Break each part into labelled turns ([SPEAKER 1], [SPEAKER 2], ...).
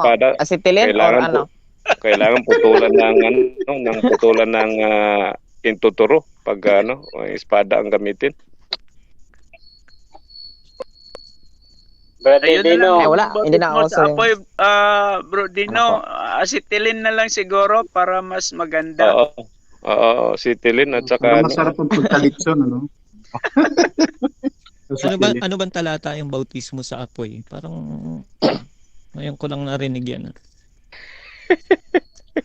[SPEAKER 1] espada,
[SPEAKER 2] Acetylene or
[SPEAKER 1] kailangan
[SPEAKER 2] ano?
[SPEAKER 1] kailangan putulan ng putulan ng intuturo pag espada ang gamitin.
[SPEAKER 3] Brother
[SPEAKER 4] Ayun na lang
[SPEAKER 3] Dino.
[SPEAKER 2] Eh, wala. Hindi
[SPEAKER 4] bautismo
[SPEAKER 2] na uso
[SPEAKER 4] sa
[SPEAKER 2] yung-
[SPEAKER 4] apoy, Bro Dino.
[SPEAKER 2] Ano po?
[SPEAKER 4] Acetylene na lang siguro para mas maganda.
[SPEAKER 1] Oo. Oo, acetylene at saka
[SPEAKER 5] Parang masarap ang pagkalitson, ano?
[SPEAKER 6] Ano bang talata yung bautismo sa apoy? Parang ngayon ko lang narinig yan.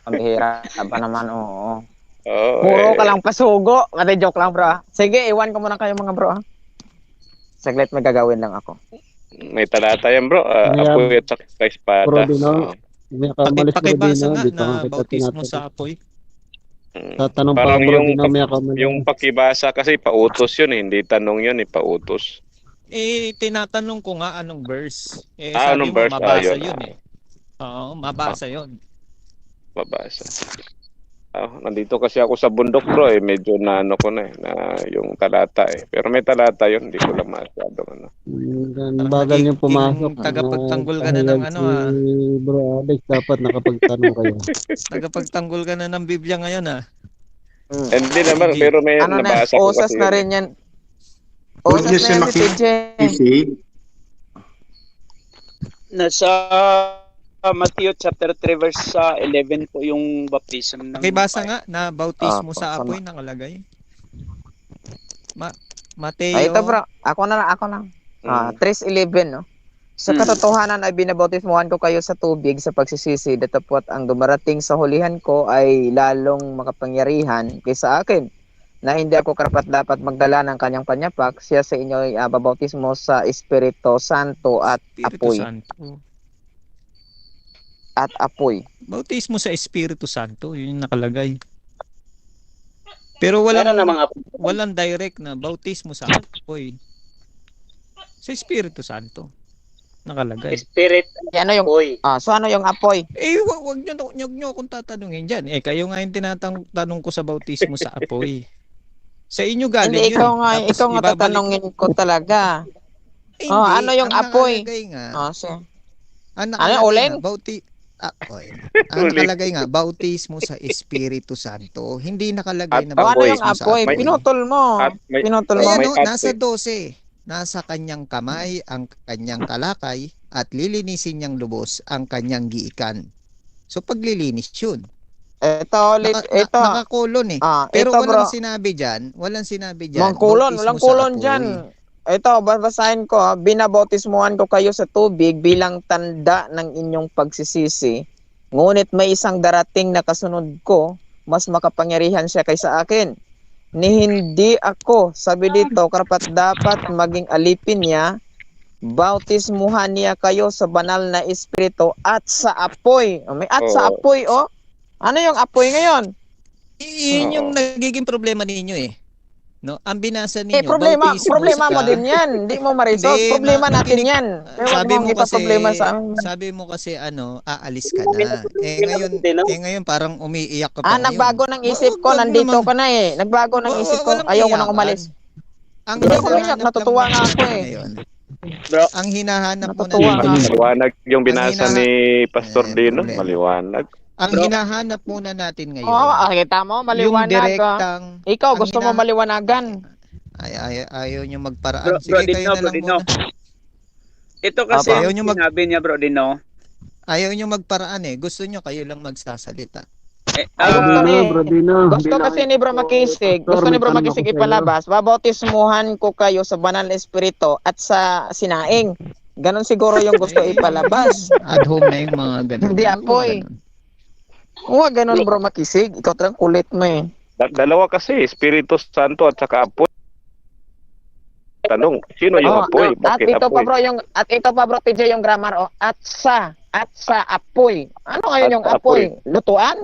[SPEAKER 2] Ang bihira pa naman, oo.
[SPEAKER 1] Oo,
[SPEAKER 2] Puro ka lang pasugo. Mati joke lang, bro. Sige, iwan ko muna kayo mga bro. Saglit, may gagawin lang ako.
[SPEAKER 1] may talata yan, bro. Apoy at saka espada.
[SPEAKER 7] Bro Dino, may kamalis Bro
[SPEAKER 6] Pakibasa
[SPEAKER 7] Dino,
[SPEAKER 6] nga
[SPEAKER 7] dito
[SPEAKER 6] na
[SPEAKER 7] kita
[SPEAKER 6] bautismo
[SPEAKER 7] tinatanong.
[SPEAKER 6] sa apoy.
[SPEAKER 7] Tatanong pa
[SPEAKER 1] Parang
[SPEAKER 7] Bro
[SPEAKER 1] yung,
[SPEAKER 7] Dino, may kamalis.
[SPEAKER 1] yung pakibasa kasi pautos yun, hindi tanong yun, pautos.
[SPEAKER 6] Tinatanong ko nga anong verse. Sabi
[SPEAKER 1] Anong
[SPEAKER 6] mo,
[SPEAKER 1] verse?
[SPEAKER 6] mabasa
[SPEAKER 1] Yun.
[SPEAKER 6] yun eh. Oo, mabasa yun.
[SPEAKER 1] Babasa. Nandito kasi ako sa bundok, bro, medyo na ko na yung talata Pero may talata yun, hindi ko lang masyadong
[SPEAKER 7] Bagal niyong pumasok.
[SPEAKER 6] Tagapagtanggol ka na ng
[SPEAKER 7] Si Bro Alex, dapat nakapagtanong kayo.
[SPEAKER 6] Tagapagtanggol ka na ng Biblia ngayon
[SPEAKER 1] Hindi naman, pero may
[SPEAKER 2] Ano na,
[SPEAKER 1] nabasa ko
[SPEAKER 2] osas
[SPEAKER 1] kasi
[SPEAKER 2] na
[SPEAKER 1] yun.
[SPEAKER 2] rin yan.
[SPEAKER 5] Huwag
[SPEAKER 2] Osas
[SPEAKER 5] niyo
[SPEAKER 2] na
[SPEAKER 5] siya
[SPEAKER 2] yan si TJ.
[SPEAKER 5] makisig.
[SPEAKER 4] Nasa Matthew chapter 3 verse 11 po yung baptism ng
[SPEAKER 6] Pakibasa nga na bautismo
[SPEAKER 2] Opo,
[SPEAKER 6] sa
[SPEAKER 2] sama.
[SPEAKER 6] apoy nakalagay.
[SPEAKER 2] Ah,
[SPEAKER 6] Mateo.
[SPEAKER 2] ito bro, ako na. 3:11, no? Sa katotohanan ay binabautismuhan ko kayo sa tubig sa pagsisisi, datapwat ang dumarating sa hulihan ko ay lalong makapangyarihan kaysa akin, na hindi ako karapat dapat magdala ng kanyang panyapak. Siya sa inyo ay babautismo sa Espiritu Santo at
[SPEAKER 6] Espiritu
[SPEAKER 2] apoy.
[SPEAKER 6] Santo.
[SPEAKER 2] At apoy.
[SPEAKER 6] Bautismo sa Espiritu Santo, yun yung nakalagay. Pero
[SPEAKER 3] Meron namang
[SPEAKER 6] walang direct na bautismo sa apoy. Sa Espiritu Santo nakalagay.
[SPEAKER 3] spirit
[SPEAKER 2] Ano yung
[SPEAKER 3] apoy.
[SPEAKER 2] so ano yung apoy?
[SPEAKER 6] Wag niyo akong tatanungin diyan. Kayo nga yung tinatanong ko sa bautismo sa apoy. Sa inyo galing
[SPEAKER 2] Hindi,
[SPEAKER 6] yun. Tapos
[SPEAKER 2] ikaw nga
[SPEAKER 6] ibabalik-
[SPEAKER 2] tatanungin ko talaga.
[SPEAKER 6] Hindi,
[SPEAKER 2] ano yung
[SPEAKER 6] ang
[SPEAKER 2] apoy?
[SPEAKER 6] nakalagay nga,
[SPEAKER 2] Ano
[SPEAKER 6] nakalagay
[SPEAKER 2] uling?
[SPEAKER 6] nga, ang nakalagay nga, bautismo sa Espiritu Santo. Hindi nakalagay na
[SPEAKER 1] At
[SPEAKER 2] ano
[SPEAKER 1] apoy.
[SPEAKER 2] yung apoy?
[SPEAKER 1] May-
[SPEAKER 2] Pinutol mo.
[SPEAKER 1] At may-
[SPEAKER 2] Pinutol mo.
[SPEAKER 1] may at-
[SPEAKER 6] Nasa 12. Nasa kanyang kamay ang kanyang kalakay at lilinisin niyang lubos ang kanyang giikan. So paglilinis yun.
[SPEAKER 2] Ito ulit, ito.
[SPEAKER 6] Nakakulon Pero
[SPEAKER 2] ito,
[SPEAKER 6] walang
[SPEAKER 2] bro.
[SPEAKER 6] sinabi dyan. Walang
[SPEAKER 2] Walang
[SPEAKER 6] bautismo
[SPEAKER 2] kulon
[SPEAKER 6] sa apoy.
[SPEAKER 2] dyan. Ito, babasahin ko. Binabautismuhan ko kayo sa tubig bilang tanda ng inyong pagsisisi. Ngunit may isang darating na kasunod ko, mas makapangyarihan siya kaysa akin. Ni hindi ako, sabi dito, karapat dapat maging alipin niya, bautismuhan niya kayo sa banal na espiritu at sa apoy. May at sa apoy, Ano yung apoy ngayon?
[SPEAKER 6] Yun yung nagiging problema ninyo No, ang binasa ninyo,
[SPEAKER 2] Problema
[SPEAKER 6] bautismo
[SPEAKER 2] mo
[SPEAKER 6] sa-
[SPEAKER 2] din yan. Hindi mo ma-resolve.
[SPEAKER 6] Hindi,
[SPEAKER 2] Problema natin
[SPEAKER 6] nakinig-
[SPEAKER 2] yan. Pero
[SPEAKER 6] Sabi mo kasi,
[SPEAKER 2] problema sa amin.
[SPEAKER 6] sabi mo kasi aalis ka na. Ngayon parang umiiyak ka pa ngayon.
[SPEAKER 2] Nagbago ng isip ko.
[SPEAKER 6] Wag
[SPEAKER 2] Nandito
[SPEAKER 6] naman.
[SPEAKER 2] ka na Nagbago ng isip ko.
[SPEAKER 6] Walang
[SPEAKER 2] Ayaw ko nang
[SPEAKER 6] iyakan.
[SPEAKER 2] umalis.
[SPEAKER 6] Ang
[SPEAKER 2] Hindi ako
[SPEAKER 6] hinahanap
[SPEAKER 2] iyak, natutuwa
[SPEAKER 6] lang
[SPEAKER 2] nga
[SPEAKER 6] mo
[SPEAKER 2] ako
[SPEAKER 6] ngayon.
[SPEAKER 3] Bro,
[SPEAKER 6] Ang hinahanap mo na
[SPEAKER 2] Natutuwa nga.
[SPEAKER 6] natin.
[SPEAKER 1] Maliwanag yung binasa
[SPEAKER 6] Ang
[SPEAKER 1] ni Pastor Dino.
[SPEAKER 6] problema.
[SPEAKER 1] Maliwanag.
[SPEAKER 6] Ang hinahanap muna natin ngayon.
[SPEAKER 2] Kita mo,
[SPEAKER 6] yung
[SPEAKER 2] maliwanag ka.
[SPEAKER 6] direktang
[SPEAKER 2] Ikaw,
[SPEAKER 6] ang
[SPEAKER 2] gusto mo maliwanagan.
[SPEAKER 6] ayaw nyo magparaan.
[SPEAKER 4] Bro
[SPEAKER 6] Sige,
[SPEAKER 4] Dino,
[SPEAKER 6] kayo na
[SPEAKER 4] Bro
[SPEAKER 6] lang
[SPEAKER 4] Dino.
[SPEAKER 6] muna.
[SPEAKER 4] Ito kasi
[SPEAKER 6] Ayaw
[SPEAKER 4] yung
[SPEAKER 6] nyo
[SPEAKER 4] sinabi niya, Bro Dino.
[SPEAKER 6] Ayaw nyo magparaan Gusto nyo kayo lang magsasalita.
[SPEAKER 7] Bro Dino,
[SPEAKER 2] Gusto kasi ni Bro Makisig, ipalabas, babautismuhan ko kayo sa banal na espiritu at sa sinaing. Ganon siguro yung gusto ipalabas.
[SPEAKER 6] At home na yung mga ganun.
[SPEAKER 2] Hindi apoy. Huwag ganon Bro Makisig. Ikaw talagang kulit mo
[SPEAKER 1] Dalawa kasi, Espiritu Santo at saka apoy. Tanong, sino yung apoy?
[SPEAKER 2] At
[SPEAKER 1] Bakit
[SPEAKER 2] ito pa
[SPEAKER 1] apoy?
[SPEAKER 2] bro TJ yung grammar at sa apoy. Ano ngayon yung
[SPEAKER 1] At sa
[SPEAKER 2] apoy? Lutuan?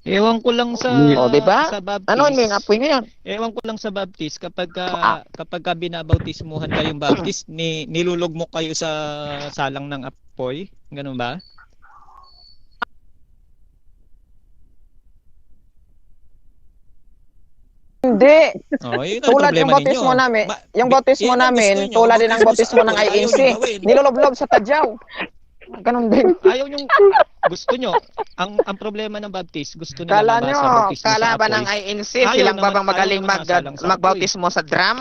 [SPEAKER 6] Ewan ko lang sa
[SPEAKER 2] diba?
[SPEAKER 6] sa baptist.
[SPEAKER 2] Ano yung apoy ngayon?
[SPEAKER 6] Ewan ko lang sa baptist kapag ka binabautismuhan kayong baptist, nilulog mo kayo sa salang ng apoy, ganun ba?
[SPEAKER 2] Hindi.
[SPEAKER 6] Yun ang
[SPEAKER 2] Tulad
[SPEAKER 6] problema
[SPEAKER 2] yung bautismo
[SPEAKER 6] ninyo.
[SPEAKER 2] namin, yung bautismo
[SPEAKER 6] Yan ang
[SPEAKER 2] namin,
[SPEAKER 6] gusto nyo.
[SPEAKER 2] tulad din ng
[SPEAKER 6] Bautismo
[SPEAKER 2] bautismo
[SPEAKER 6] sa
[SPEAKER 2] ng
[SPEAKER 6] apoy, ayaw
[SPEAKER 2] INC.
[SPEAKER 6] nyo gawin.
[SPEAKER 2] Niloloblog sa tadyaw. Ganun din.
[SPEAKER 6] Ayaw yung gusto nyo. Ang problema ng baptist, gusto nila
[SPEAKER 2] Kala
[SPEAKER 6] mabasa
[SPEAKER 2] nyo,
[SPEAKER 6] bautismo
[SPEAKER 2] kala
[SPEAKER 6] sa
[SPEAKER 2] ba
[SPEAKER 6] apoy.
[SPEAKER 2] ng INC,
[SPEAKER 6] Ayaw
[SPEAKER 2] silang ba
[SPEAKER 6] naman-
[SPEAKER 2] bang magaling
[SPEAKER 6] ayaw naman salang sa
[SPEAKER 2] magbautismo sa drum?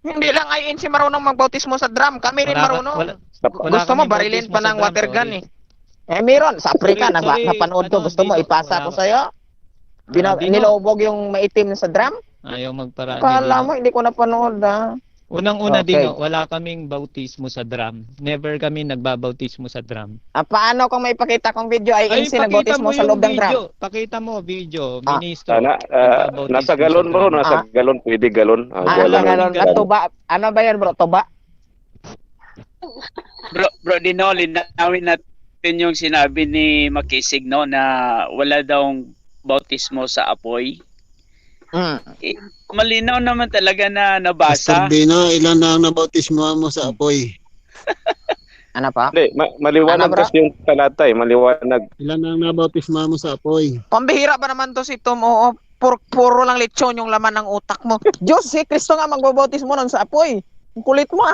[SPEAKER 2] Hindi lang INC marunong magbautismo sa drum, kami rin marunong. Gusto mo
[SPEAKER 6] kaming
[SPEAKER 2] barilin
[SPEAKER 6] bautismo
[SPEAKER 2] pa
[SPEAKER 6] sa
[SPEAKER 2] ng
[SPEAKER 6] drum,
[SPEAKER 2] water gun
[SPEAKER 6] sorry.
[SPEAKER 2] meron. Sa Africa,
[SPEAKER 6] Sorry,
[SPEAKER 2] napanood ko.
[SPEAKER 6] ano,
[SPEAKER 2] Gusto mo,
[SPEAKER 6] Dino,
[SPEAKER 2] ipasa ko
[SPEAKER 6] wala-
[SPEAKER 2] sa'yo?
[SPEAKER 6] Dino.
[SPEAKER 2] Nilobog yung maitim sa drum?
[SPEAKER 6] Ayaw magparaan.
[SPEAKER 2] Kala mo, hindi ko napanood ha.
[SPEAKER 6] Unang-una
[SPEAKER 2] Okay.
[SPEAKER 6] Dino, wala kaming bautismo sa drum. Never kami nagbabautismo sa drum.
[SPEAKER 2] Paano kung may pakita kong video, INC
[SPEAKER 6] pakita
[SPEAKER 2] nagbautismo
[SPEAKER 6] mo
[SPEAKER 2] sa
[SPEAKER 6] yung
[SPEAKER 2] loob ng drum?
[SPEAKER 6] video. Pakita mo video,
[SPEAKER 2] Ah.
[SPEAKER 6] ministro.
[SPEAKER 1] Sana,
[SPEAKER 6] nagbabautismo
[SPEAKER 1] nasa
[SPEAKER 6] sa
[SPEAKER 1] galon bro,
[SPEAKER 6] drum.
[SPEAKER 1] nasa galon, pwede galon.
[SPEAKER 2] Galon.
[SPEAKER 6] galon.
[SPEAKER 2] Tuba. Ano ba yan bro? Tuba?
[SPEAKER 4] Bro Dino, linawin natin yung sinabi ni Makisig, no, na wala daw bautismo sa apoy.
[SPEAKER 2] Mm.
[SPEAKER 4] Malinaw naman talaga na
[SPEAKER 5] Pastor
[SPEAKER 4] nabasa.
[SPEAKER 5] Dino, ilan na ang nabautismo mo sa apoy?
[SPEAKER 2] Ano pa?
[SPEAKER 1] Hindi, maliwanag
[SPEAKER 2] Ano, bro?
[SPEAKER 1] kasi yung talata maliwanag.
[SPEAKER 5] Ilan na ang nabautismo mo sa apoy?
[SPEAKER 2] Pambihira ba naman to si Tom? Oo, puro lang lechon yung laman ng utak mo. Diyos, si Kristo nga magbabautismo nun sa apoy. Ang kulit mo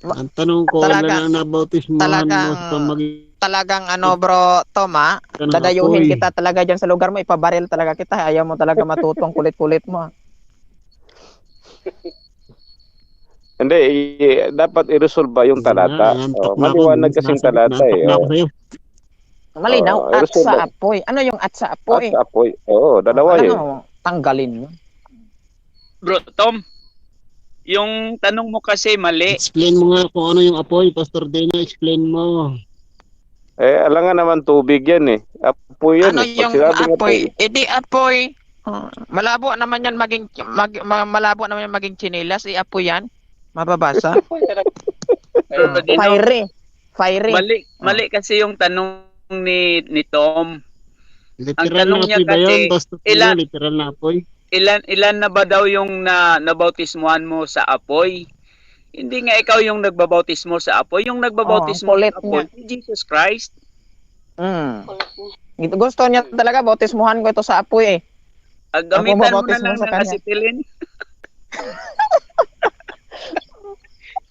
[SPEAKER 5] Ang tanong ko,
[SPEAKER 2] Talaga-
[SPEAKER 5] ilan ang nabautismo
[SPEAKER 2] talagang-
[SPEAKER 5] mo sa pamamagitan
[SPEAKER 2] Talagang bro, Tom
[SPEAKER 5] ng
[SPEAKER 2] dadayuhin
[SPEAKER 5] apoy?
[SPEAKER 2] kita talaga dyan sa lugar mo, ipabaril talaga kita. Ayaw mo talaga matutong kulit-kulit mo.
[SPEAKER 1] Hindi, dapat i-resolve yung talata.
[SPEAKER 5] Nangantok na ako.
[SPEAKER 1] Maliwanag kasi yung talata
[SPEAKER 5] Nangantok na ako sa'yo.
[SPEAKER 2] Malinaw, at
[SPEAKER 1] resolve
[SPEAKER 2] sa
[SPEAKER 1] ba?
[SPEAKER 2] apoy. Ano yung at sa
[SPEAKER 1] At
[SPEAKER 2] apoy?
[SPEAKER 1] sa apoy. Oo, dalawa
[SPEAKER 2] Alam
[SPEAKER 1] yun.
[SPEAKER 2] mo, tanggalin mo.
[SPEAKER 4] Bro Tom, yung tanong mo kasi mali.
[SPEAKER 5] Explain mo nga kung ano yung apoy, Pastor Dino, explain mo.
[SPEAKER 1] Alangan naman tubig yan Apoy yan.
[SPEAKER 2] Ano
[SPEAKER 1] Pag
[SPEAKER 2] yung
[SPEAKER 1] sinabing
[SPEAKER 2] apoy? Apoy. Malabo naman yan malabo naman yan maging chinelas. Apoy yan. Mababasa.
[SPEAKER 4] Bro Dino,
[SPEAKER 2] Fiery.
[SPEAKER 4] mali kasi yung tanong ni Tom.
[SPEAKER 5] Literal
[SPEAKER 4] tanong
[SPEAKER 5] na
[SPEAKER 4] niya
[SPEAKER 5] apoy ba yun,
[SPEAKER 4] kasi,
[SPEAKER 5] Pastor Dino?
[SPEAKER 4] ilan-
[SPEAKER 5] Literal na apoy?
[SPEAKER 4] Ilan na ba daw yung nabautismuhan mo sa apoy? Hindi nga ikaw yung nagbabautismo sa apoy. Yung nagbabautismo
[SPEAKER 2] kulit
[SPEAKER 4] sa apoy, si Jesus Christ.
[SPEAKER 2] Gusto niya talaga, bautismuhan ko ito sa apoy
[SPEAKER 4] Gamitan mo na
[SPEAKER 2] babautismo
[SPEAKER 4] lang
[SPEAKER 2] sa
[SPEAKER 4] ng
[SPEAKER 2] kanya.
[SPEAKER 4] asitilin.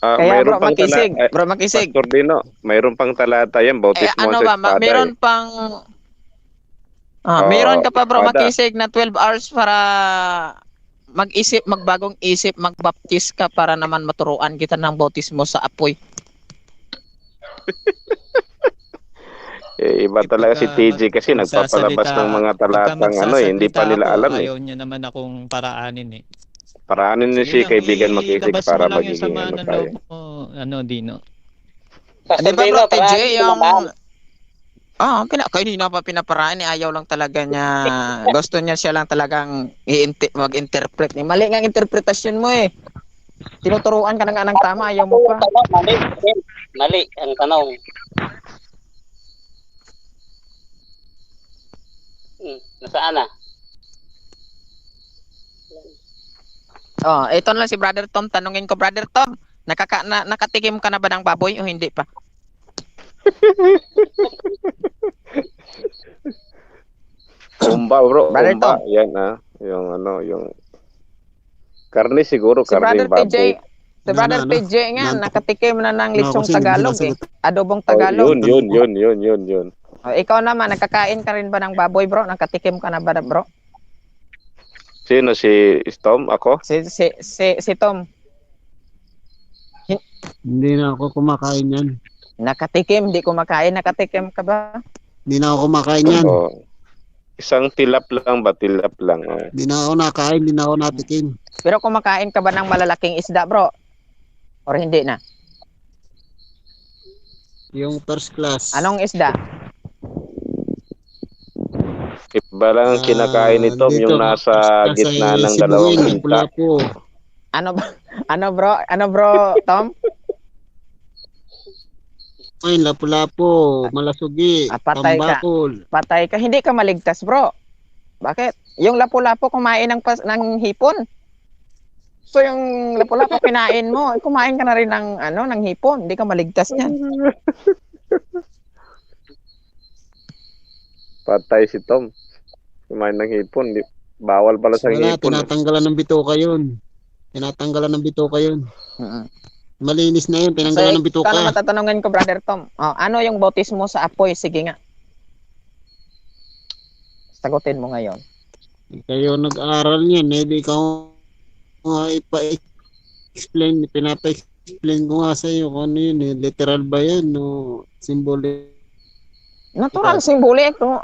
[SPEAKER 2] Kaya
[SPEAKER 1] mayroon
[SPEAKER 2] bro,
[SPEAKER 1] pang
[SPEAKER 2] makisig.
[SPEAKER 1] Pastor Dino, mayroon pang talata yan. Bautismo
[SPEAKER 2] Ano
[SPEAKER 1] sa
[SPEAKER 2] ba,
[SPEAKER 1] espada.
[SPEAKER 2] meron pang meron ka pa bro,
[SPEAKER 1] espada.
[SPEAKER 2] makisig na 12 hours para magbagong isip, magbaptis ka para naman maturuan kita ng bautismo sa apoy.
[SPEAKER 1] Iba talaga si TJ kasi nagpapalabas ng mga talatang hindi pa nila alam
[SPEAKER 6] Ayaw niya naman akong paraanin
[SPEAKER 1] Paraanin niyo si kaibigan makisig
[SPEAKER 6] ilabas
[SPEAKER 1] para
[SPEAKER 6] mo lang yung
[SPEAKER 1] magiging
[SPEAKER 6] sama ng
[SPEAKER 1] tayo.
[SPEAKER 6] loob mo, Dino.
[SPEAKER 2] Di ba bro, TJ, yung kanina pa pinaparaan ayaw lang talaga niya. Gusto niya siya lang talagang mag-interpret. Mali nga ang interpretasyon mo Tinuturuan ka na nga ng tama, ayaw mo pa.
[SPEAKER 3] Mali ang tanong. Nasaan na?
[SPEAKER 2] Ito na lang si Brother Tom. Tanungin ko, Brother Tom, nakatikim ka na ba ng baboy o hindi pa?
[SPEAKER 1] Umba bro,
[SPEAKER 2] Brother
[SPEAKER 1] umba.
[SPEAKER 2] Tom.
[SPEAKER 1] Yan yung karne siguro,
[SPEAKER 2] Si
[SPEAKER 1] karne
[SPEAKER 2] Brother TJ,
[SPEAKER 1] baboy.
[SPEAKER 2] si Brother
[SPEAKER 5] Ano?
[SPEAKER 2] TJ nga, nakatikim na ng lechong
[SPEAKER 5] kasi hindi
[SPEAKER 2] Tagalog
[SPEAKER 5] sinasagot.
[SPEAKER 2] Adobong
[SPEAKER 1] Oh,
[SPEAKER 2] Tagalog.
[SPEAKER 1] yun.
[SPEAKER 2] Ikaw naman, nakakain ka rin ba ng baboy bro? Nakatikim ka na ba bro?
[SPEAKER 1] Sino si Tom? Ako?
[SPEAKER 2] Si Tom,
[SPEAKER 5] Hindi na ako kumakain yan.
[SPEAKER 2] nakatikim, hindi kumakain, nakatikim ka ba?
[SPEAKER 5] Hindi na ako kumakain yan.
[SPEAKER 1] Oo. Isang tilap lang ba? Tilap lang.
[SPEAKER 5] Hindi na ako nakain, hindi na ako natikim.
[SPEAKER 2] Pero kumakain ka ba ng malalaking isda bro? Or hindi na?
[SPEAKER 5] Yung first class.
[SPEAKER 2] Anong isda?
[SPEAKER 1] Iba lang ang kinakain ni Tom,
[SPEAKER 5] dito,
[SPEAKER 1] yung nasa
[SPEAKER 5] first class
[SPEAKER 1] gitna
[SPEAKER 5] ay
[SPEAKER 1] ng
[SPEAKER 5] Cebuin,
[SPEAKER 1] dalawang pinta.
[SPEAKER 5] Lapu-Lapu.
[SPEAKER 2] Ano bro, Tom?
[SPEAKER 5] Ay, Lapu-Lapu, Malasugi,
[SPEAKER 2] Patay ka.
[SPEAKER 5] Pambakol.
[SPEAKER 2] Patay ka, hindi ka maligtas bro. Bakit? Yung lapu-lapu kumain ng hipon. So yung lapu-lapu kinain mo, kumain ka na rin ng hipon, hindi ka maligtas niyan.
[SPEAKER 1] Patay si Tom. Kumain ng hipon. Bawal pala sa
[SPEAKER 5] Wala,
[SPEAKER 1] hipon.
[SPEAKER 5] tinatanggalan ng bituka yun. Tinatanggalan ng bituka yun. Malinis na yun.
[SPEAKER 2] So,
[SPEAKER 5] Tinanggalan ng
[SPEAKER 2] ikaw na
[SPEAKER 5] bituka.
[SPEAKER 2] matatanungin ko, Brother Tom. Ano yung bautismo sa apoy? Sige nga. Sagutin mo ngayon.
[SPEAKER 5] Kayo nag-aaral niyan. Maybe ikaw ipa-explain. Pinapa-explain ko nga sa iyo kung ano yun. Literal ba yan? No? Symbolic.
[SPEAKER 2] Natural,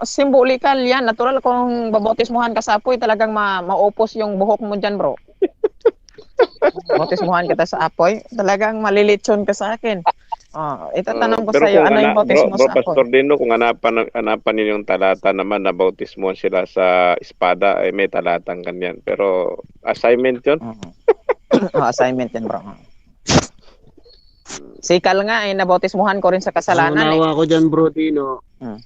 [SPEAKER 2] symbolical yan. Natural kung babautismuhan ka sa apoy, talagang maupos yung buhok mo dyan, bro. Bautismuhan kita sa apoy, talagang malilitsyon ka sa akin. Itatanong ko
[SPEAKER 1] Pero
[SPEAKER 2] sa iyo,
[SPEAKER 1] kung
[SPEAKER 2] ano yung bautismo
[SPEAKER 1] bro,
[SPEAKER 2] sa apoy?
[SPEAKER 1] Pastor Dino, kung hanapan ninyo yung talata naman na bautismo sila sa espada, may talatang ganyan. Pero assignment yun?
[SPEAKER 2] Assignment yan, bro. Sikal nga, nabautismuhan ko rin sa kasalanan.
[SPEAKER 5] Ang unawa ko dyan, Bro Dino.
[SPEAKER 2] Hmm.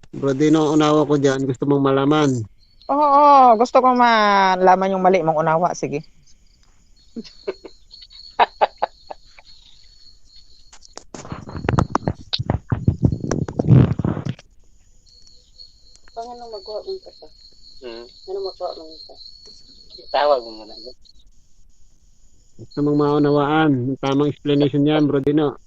[SPEAKER 5] Bro Dino, unawa ko dyan. Gusto mong malaman.
[SPEAKER 2] Oo, gusto ko malaman yung mali mong unawa. Sige.
[SPEAKER 3] Ano magawa mo ka pa? Ano magawa mo ka? Tawag mo muna.
[SPEAKER 5] Gusto mong maunawaan. Yung tamang explanation yan, Bro Dino.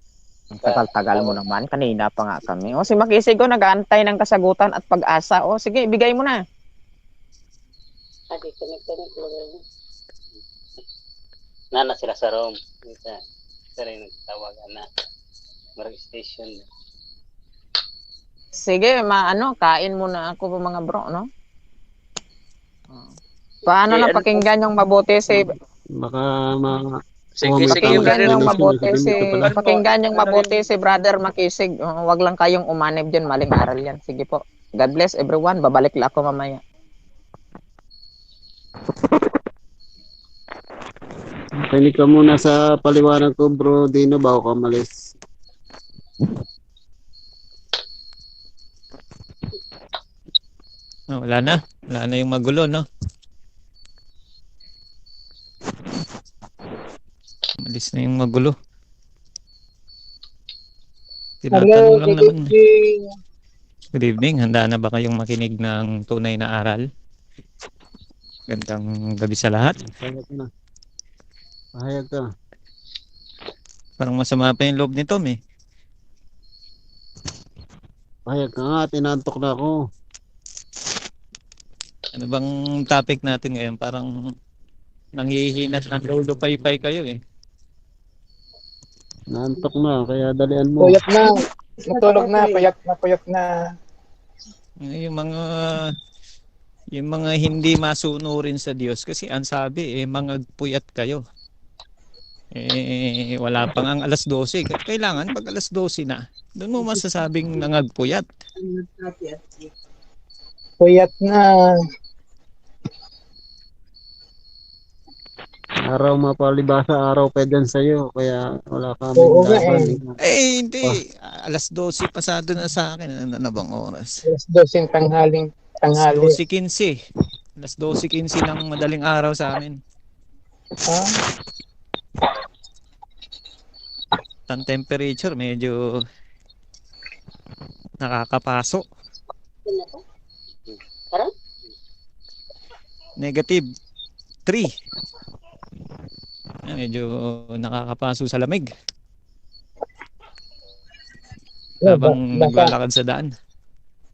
[SPEAKER 2] Ang tagal-tagal mo naman. Kanina pa nga kami. Si Makisig, nag-aantay ng kasagutan at pag-asa. Sige, ibigay mo na.
[SPEAKER 3] Adi, connect lang. Nana sila sa room. Isa rin nagtawag na. Marag station.
[SPEAKER 2] Sige, kain muna ako mga bro, no? Paano na pakinggan yung mabuti si
[SPEAKER 5] Baka
[SPEAKER 4] Sige,
[SPEAKER 2] pakinggan yung mabuti si
[SPEAKER 5] pala.
[SPEAKER 2] pakinggan yung mabuti si Brother Makisig. Wag lang kayong umanib diyan, maling aral yan. Sige po. God bless everyone. Babalik lang ako mamaya.
[SPEAKER 5] Kinig ka muna sa paliwanag ko, Bro Dino, bago ka malis.
[SPEAKER 6] Wala na. Wala na yung magulo, no? Malis na yung magulo. Tinatanong lang naman. Good evening. Handa na ba kayong makinig ng tunay na aral? Gandang gabi sa lahat.
[SPEAKER 5] Pahayag na. Pahayag ka.
[SPEAKER 6] Parang masama pa yung loob ni Tom eh.
[SPEAKER 5] Pahayag ka nga, tinantok na ako.
[SPEAKER 6] Ano bang topic natin ngayon? Parang nanghihinat ng lolo paypay kayo eh.
[SPEAKER 5] Nantok na, kaya dalian mo.
[SPEAKER 8] Puyat na. Natulog na. Puyat na.
[SPEAKER 6] Yung mga hindi masunurin sa Diyos kasi ang sabi mangagpuyat kayo. Wala pang ang alas 12. Kailangan pag alas 12 na, doon mo masasabing nangagpuyat.
[SPEAKER 8] Puyat na.
[SPEAKER 5] Araw mapalibasa, araw pa dyan sa'yo. Kaya wala ka
[SPEAKER 8] Oo nga
[SPEAKER 5] laban.
[SPEAKER 6] Hindi. Alas 12 pasado na sa akin. Ano na bang oras?
[SPEAKER 8] Alas 12 tanghali.
[SPEAKER 6] Alas 12:15. Alas 12:15 ng madaling araw sa amin. Ang temperature medyo nakakapaso. -3. Medyo nakakapaso sa lamig. Habang naglalakad sa daan.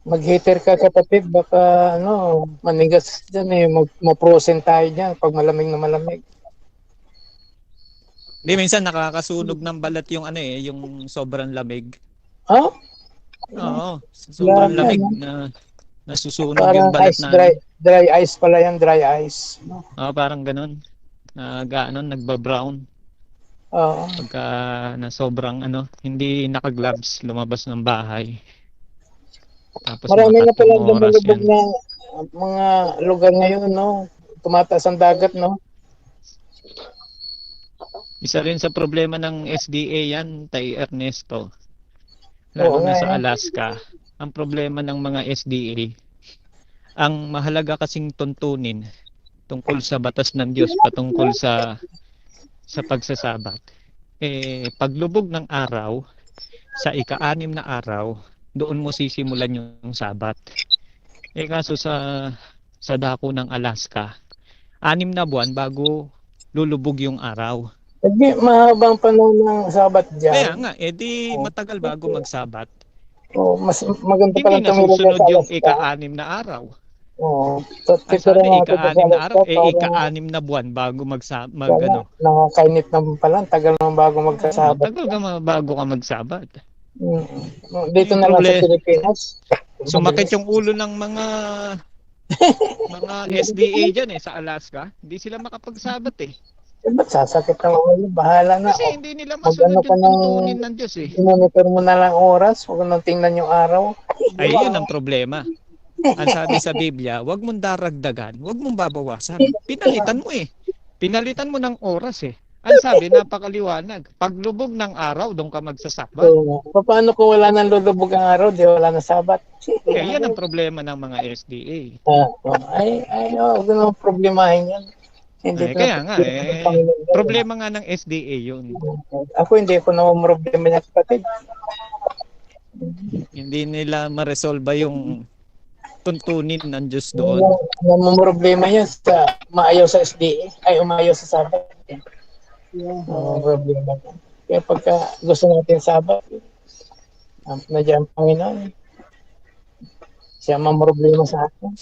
[SPEAKER 8] Mag-heater ka kapatid. Baka manigas dyan eh. Ma-frozen tayo dyan pag malamig na malamig.
[SPEAKER 6] Di minsan nakakasunog ng balat yung yung sobrang lamig. Oo, sobrang lamig na nasusunog
[SPEAKER 8] parang
[SPEAKER 6] yung balat
[SPEAKER 8] ice,
[SPEAKER 6] na.
[SPEAKER 8] dry ice pala yan, dry ice.
[SPEAKER 6] Parang ganun. Nagba-brown.
[SPEAKER 8] Oo.
[SPEAKER 6] Pagka na sobrang hindi naka-gloves lumabas ng bahay. Tapos
[SPEAKER 8] Marami na palang
[SPEAKER 6] oras
[SPEAKER 8] lumulubog
[SPEAKER 6] yan.
[SPEAKER 8] na mga lugar ngayon, no? Tumataas ang dagat, no?
[SPEAKER 6] Isa rin sa problema ng SDA yan, Tay Ernesto.
[SPEAKER 8] Oo
[SPEAKER 6] Lalo na
[SPEAKER 8] nga,
[SPEAKER 6] sa Alaska. Ang problema ng mga SDA, ang mahalaga kasing tuntunin tungkol sa batas ng Diyos patungkol sa pagsasabat. Paglubog ng araw, sa ika-6 na araw, doon mo sisimulan yung sabat. Kaso sa dako ng Alaska, 6 na buwan bago lulubog yung araw.
[SPEAKER 8] Hindi, mahabang panahon ng Sabat dyan.
[SPEAKER 6] Kaya nga, edi matagal bago magsabat.
[SPEAKER 8] Oh, mas maganda
[SPEAKER 6] Hindi
[SPEAKER 8] palang
[SPEAKER 6] na
[SPEAKER 8] tumira
[SPEAKER 6] susunod
[SPEAKER 8] sa
[SPEAKER 6] yung
[SPEAKER 8] Alaska.
[SPEAKER 6] ika-6 na araw.
[SPEAKER 8] Oo.
[SPEAKER 6] Ang
[SPEAKER 8] Titira
[SPEAKER 6] sabi,
[SPEAKER 8] natin sa
[SPEAKER 6] ika-6 na
[SPEAKER 8] Alaska
[SPEAKER 6] araw,
[SPEAKER 8] para
[SPEAKER 6] ika-6 na buwan bago
[SPEAKER 8] kaya
[SPEAKER 6] ano.
[SPEAKER 8] nakakainit naman pala. Tagal naman bago
[SPEAKER 6] Oo,
[SPEAKER 8] magkasabat.
[SPEAKER 6] matagal ka bago ka magsabat.
[SPEAKER 8] Dito
[SPEAKER 6] Yung
[SPEAKER 8] na lang sa
[SPEAKER 6] problem-
[SPEAKER 8] Pilipinas.
[SPEAKER 6] Sumakit yung ulo ng mga SDA dyan sa Alaska. Hindi sila makapagsabat eh.
[SPEAKER 8] Ba't sasakit ang ulo? Bahala na.
[SPEAKER 6] Kasi hindi nila
[SPEAKER 8] Mag-ano
[SPEAKER 6] masunod
[SPEAKER 8] ka
[SPEAKER 6] yung
[SPEAKER 8] ng
[SPEAKER 6] tuntunin ng Diyos eh.
[SPEAKER 8] monitor mo na lang oras. Huwag nang tingnan yung araw.
[SPEAKER 6] Ay, yun ang problema. Ang sabi sa Biblia, huwag mong daragdagan, huwag mong babawasan. Pinalitan mo eh. Pinalitan mo ng oras eh. Ang sabi, napakaliwanag. Paglubog ng araw, doon ka magsasabat.
[SPEAKER 8] So, paano kung wala nang lulubog ang araw? Di wala na sabat.
[SPEAKER 6] Kaya yan ang problema ng mga SDA.
[SPEAKER 8] Huwag nang problemahin yan.
[SPEAKER 6] Ay, kaya nga problema nga ng SDA yun.
[SPEAKER 8] Ako hindi ko na problema niya, kapatid.
[SPEAKER 6] Hindi nila ma-resolve yung tuntunin ng Diyos doon.
[SPEAKER 8] Ang problema yan sa maayaw sa SDA, ay umayaw sa sabat. Ang problema yan. Kaya pagka gusto natin sabat, nadyan ang Panginoon. Siya problema sa atin.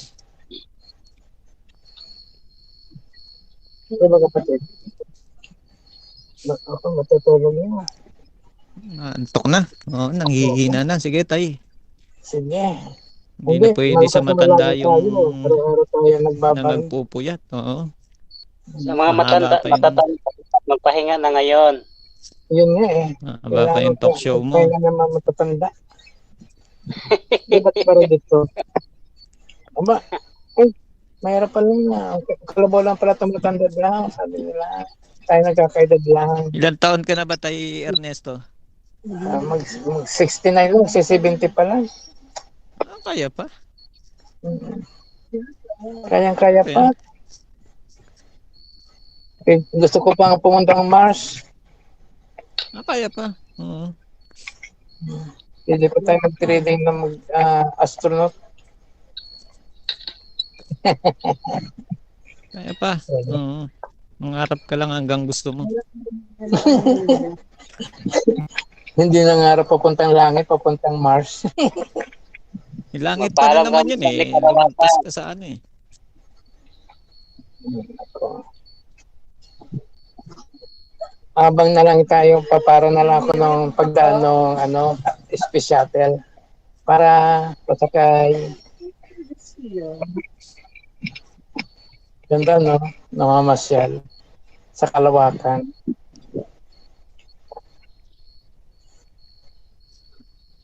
[SPEAKER 8] Diba kapatid? Ako matutulog niya.
[SPEAKER 6] Antok na. Oo, nanghihina na. Sige, tay.
[SPEAKER 8] Sige.
[SPEAKER 6] Hindi na pwede sa matanda yung
[SPEAKER 8] araw-araw tayo
[SPEAKER 6] na
[SPEAKER 8] nagbabalik.
[SPEAKER 6] nagpupuyat. Oo.
[SPEAKER 3] Sa mga matatanda, magpahinga na ngayon.
[SPEAKER 8] Yun nga eh.
[SPEAKER 6] Aba pa yung talk show mo.
[SPEAKER 8] Kaya naman matatanda. Ba't para dito? Aba, mahirap pala nga. Kalabaw lang pala itong matanda lang. Sabi nila, tayo nagkakaedad lang.
[SPEAKER 6] Ilan taon ka na ba tay Ernesto?
[SPEAKER 8] Mag 69 lang, 70 pa lang.
[SPEAKER 6] Kaya pa.
[SPEAKER 8] Kayang-kaya pa. Gusto ko pang pumunta ng Mars.
[SPEAKER 6] Kaya pa. Oo.
[SPEAKER 8] Hindi pa tayo mag-trading ng astronaut.
[SPEAKER 6] Kaya pa. Oo. Mangarap ka lang hanggang gusto mo.
[SPEAKER 8] Hindi nangarap papuntang langit, papuntang Mars.
[SPEAKER 6] Ilangit pa na naman yun eh. Lumagpas ka sa ano eh.
[SPEAKER 8] Abang na lang tayo, papara na lang ako ng pagdaan ng space shuttle para pasakay. Ganda no, namamasyal sa kalawakan.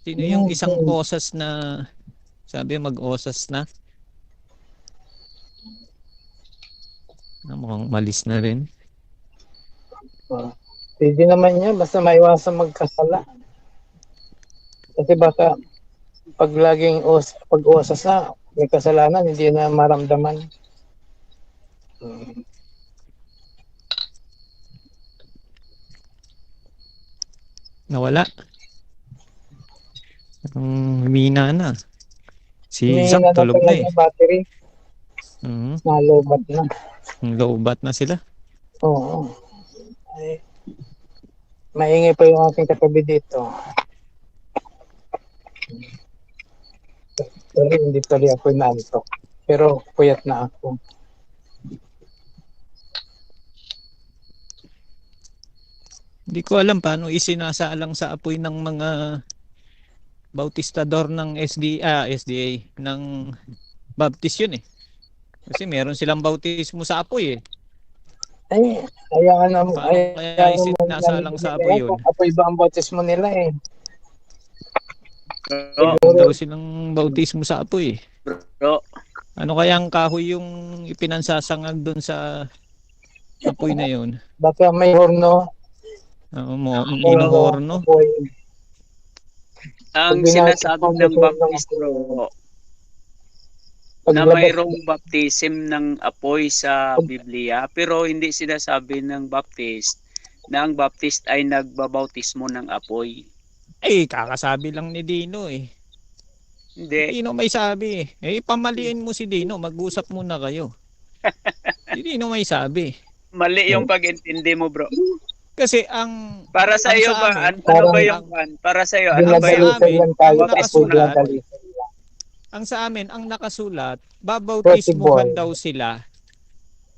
[SPEAKER 6] Sino yung isang osas na sabi mag-osas na? Mukhang malis na rin.
[SPEAKER 8] Hindi naman niya, basta maiwasan magkasala. Kasi baka pag laging pag-usas na, may kasalanan, hindi na maramdaman.
[SPEAKER 6] Nawala. Humina na. Si
[SPEAKER 8] May
[SPEAKER 6] Zach tulog na eh.
[SPEAKER 8] Battery, nalobat na.
[SPEAKER 6] Lowbat na sila.
[SPEAKER 8] Oo. Ay, maingay pa yung aking katabi dito. Hindi tuloy ako inaantok. Pero puyat na ako.
[SPEAKER 6] Hindi ko alam paano isinasaalang sa apoy ng mga bautistador ng SDA ng Baptist yun eh. Kasi meron silang bautismo sa apoy eh.
[SPEAKER 8] Ay, kaya naman.
[SPEAKER 6] Kaya isinasalang sa apoy yun.
[SPEAKER 8] Apoy ba ang bautismo nila eh?
[SPEAKER 6] Meron daw silang bautismo sa apoy eh.
[SPEAKER 4] Bro.
[SPEAKER 6] Ano kaya ang kahoy yung ipinansasangag doon sa apoy na yun?
[SPEAKER 8] Baka may horno.
[SPEAKER 6] Inuhorno.
[SPEAKER 4] Ang sinasabi ng Baptist bro, na mayroong baptism ng apoy sa Biblia, pero hindi sinasabi ng Baptist na ang Baptist ay nagbabautismo ng apoy.
[SPEAKER 6] Kakasabi lang ni Dino eh.
[SPEAKER 4] Hindi.
[SPEAKER 6] Dino may sabi eh. Pamaliin mo si Dino, mag-usap muna kayo. Si Dino may sabi.
[SPEAKER 4] Mali yung pag-intindi mo bro.
[SPEAKER 6] Kasi ang
[SPEAKER 4] Para sa
[SPEAKER 6] ang
[SPEAKER 4] iyo
[SPEAKER 6] sa
[SPEAKER 4] ba,
[SPEAKER 6] amin,
[SPEAKER 4] ano ba
[SPEAKER 8] Parang
[SPEAKER 4] yung pan? Para sa iyo, ano ba
[SPEAKER 6] sa
[SPEAKER 4] yung
[SPEAKER 8] dinadalisan
[SPEAKER 6] amin,
[SPEAKER 8] lang tayo
[SPEAKER 6] ang
[SPEAKER 8] tapos
[SPEAKER 6] nakasulat,
[SPEAKER 8] dinadalisan.
[SPEAKER 6] ang sa amin, ang nakasulat,
[SPEAKER 8] Pretty
[SPEAKER 6] babautismuhan
[SPEAKER 8] boy.
[SPEAKER 6] daw sila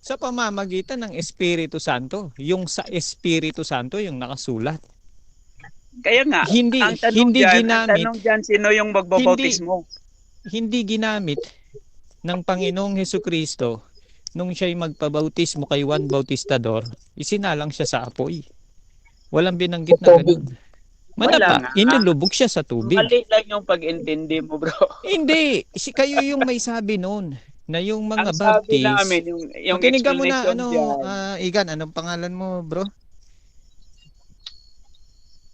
[SPEAKER 6] sa pamamagitan ng Espiritu Santo. Yung sa Espiritu Santo yung nakasulat.
[SPEAKER 4] kaya nga,
[SPEAKER 6] Hindi
[SPEAKER 4] ang tanong
[SPEAKER 6] hindi
[SPEAKER 4] diyan,
[SPEAKER 6] ginamit,
[SPEAKER 4] sino yung magbabautismo?
[SPEAKER 6] hindi ginamit ng Panginoong Hesukristo nung siya'y magpabautismo kay Juan Bautistador, isinalang siya sa apoy. Walang binanggit na
[SPEAKER 8] Tubig.
[SPEAKER 6] ganun.
[SPEAKER 4] Wala
[SPEAKER 6] Manapa,
[SPEAKER 4] nga.
[SPEAKER 6] inilubog siya sa tubig.
[SPEAKER 4] Mali lang yung pag-intindi mo, bro.
[SPEAKER 6] Hindi, kayo yung may sabi noon na yung mga
[SPEAKER 4] Ang sabi
[SPEAKER 6] Baptist.
[SPEAKER 4] namin, yung
[SPEAKER 6] Makinig ka muna,
[SPEAKER 4] explanation dyan,
[SPEAKER 6] Igan, anong pangalan mo, bro?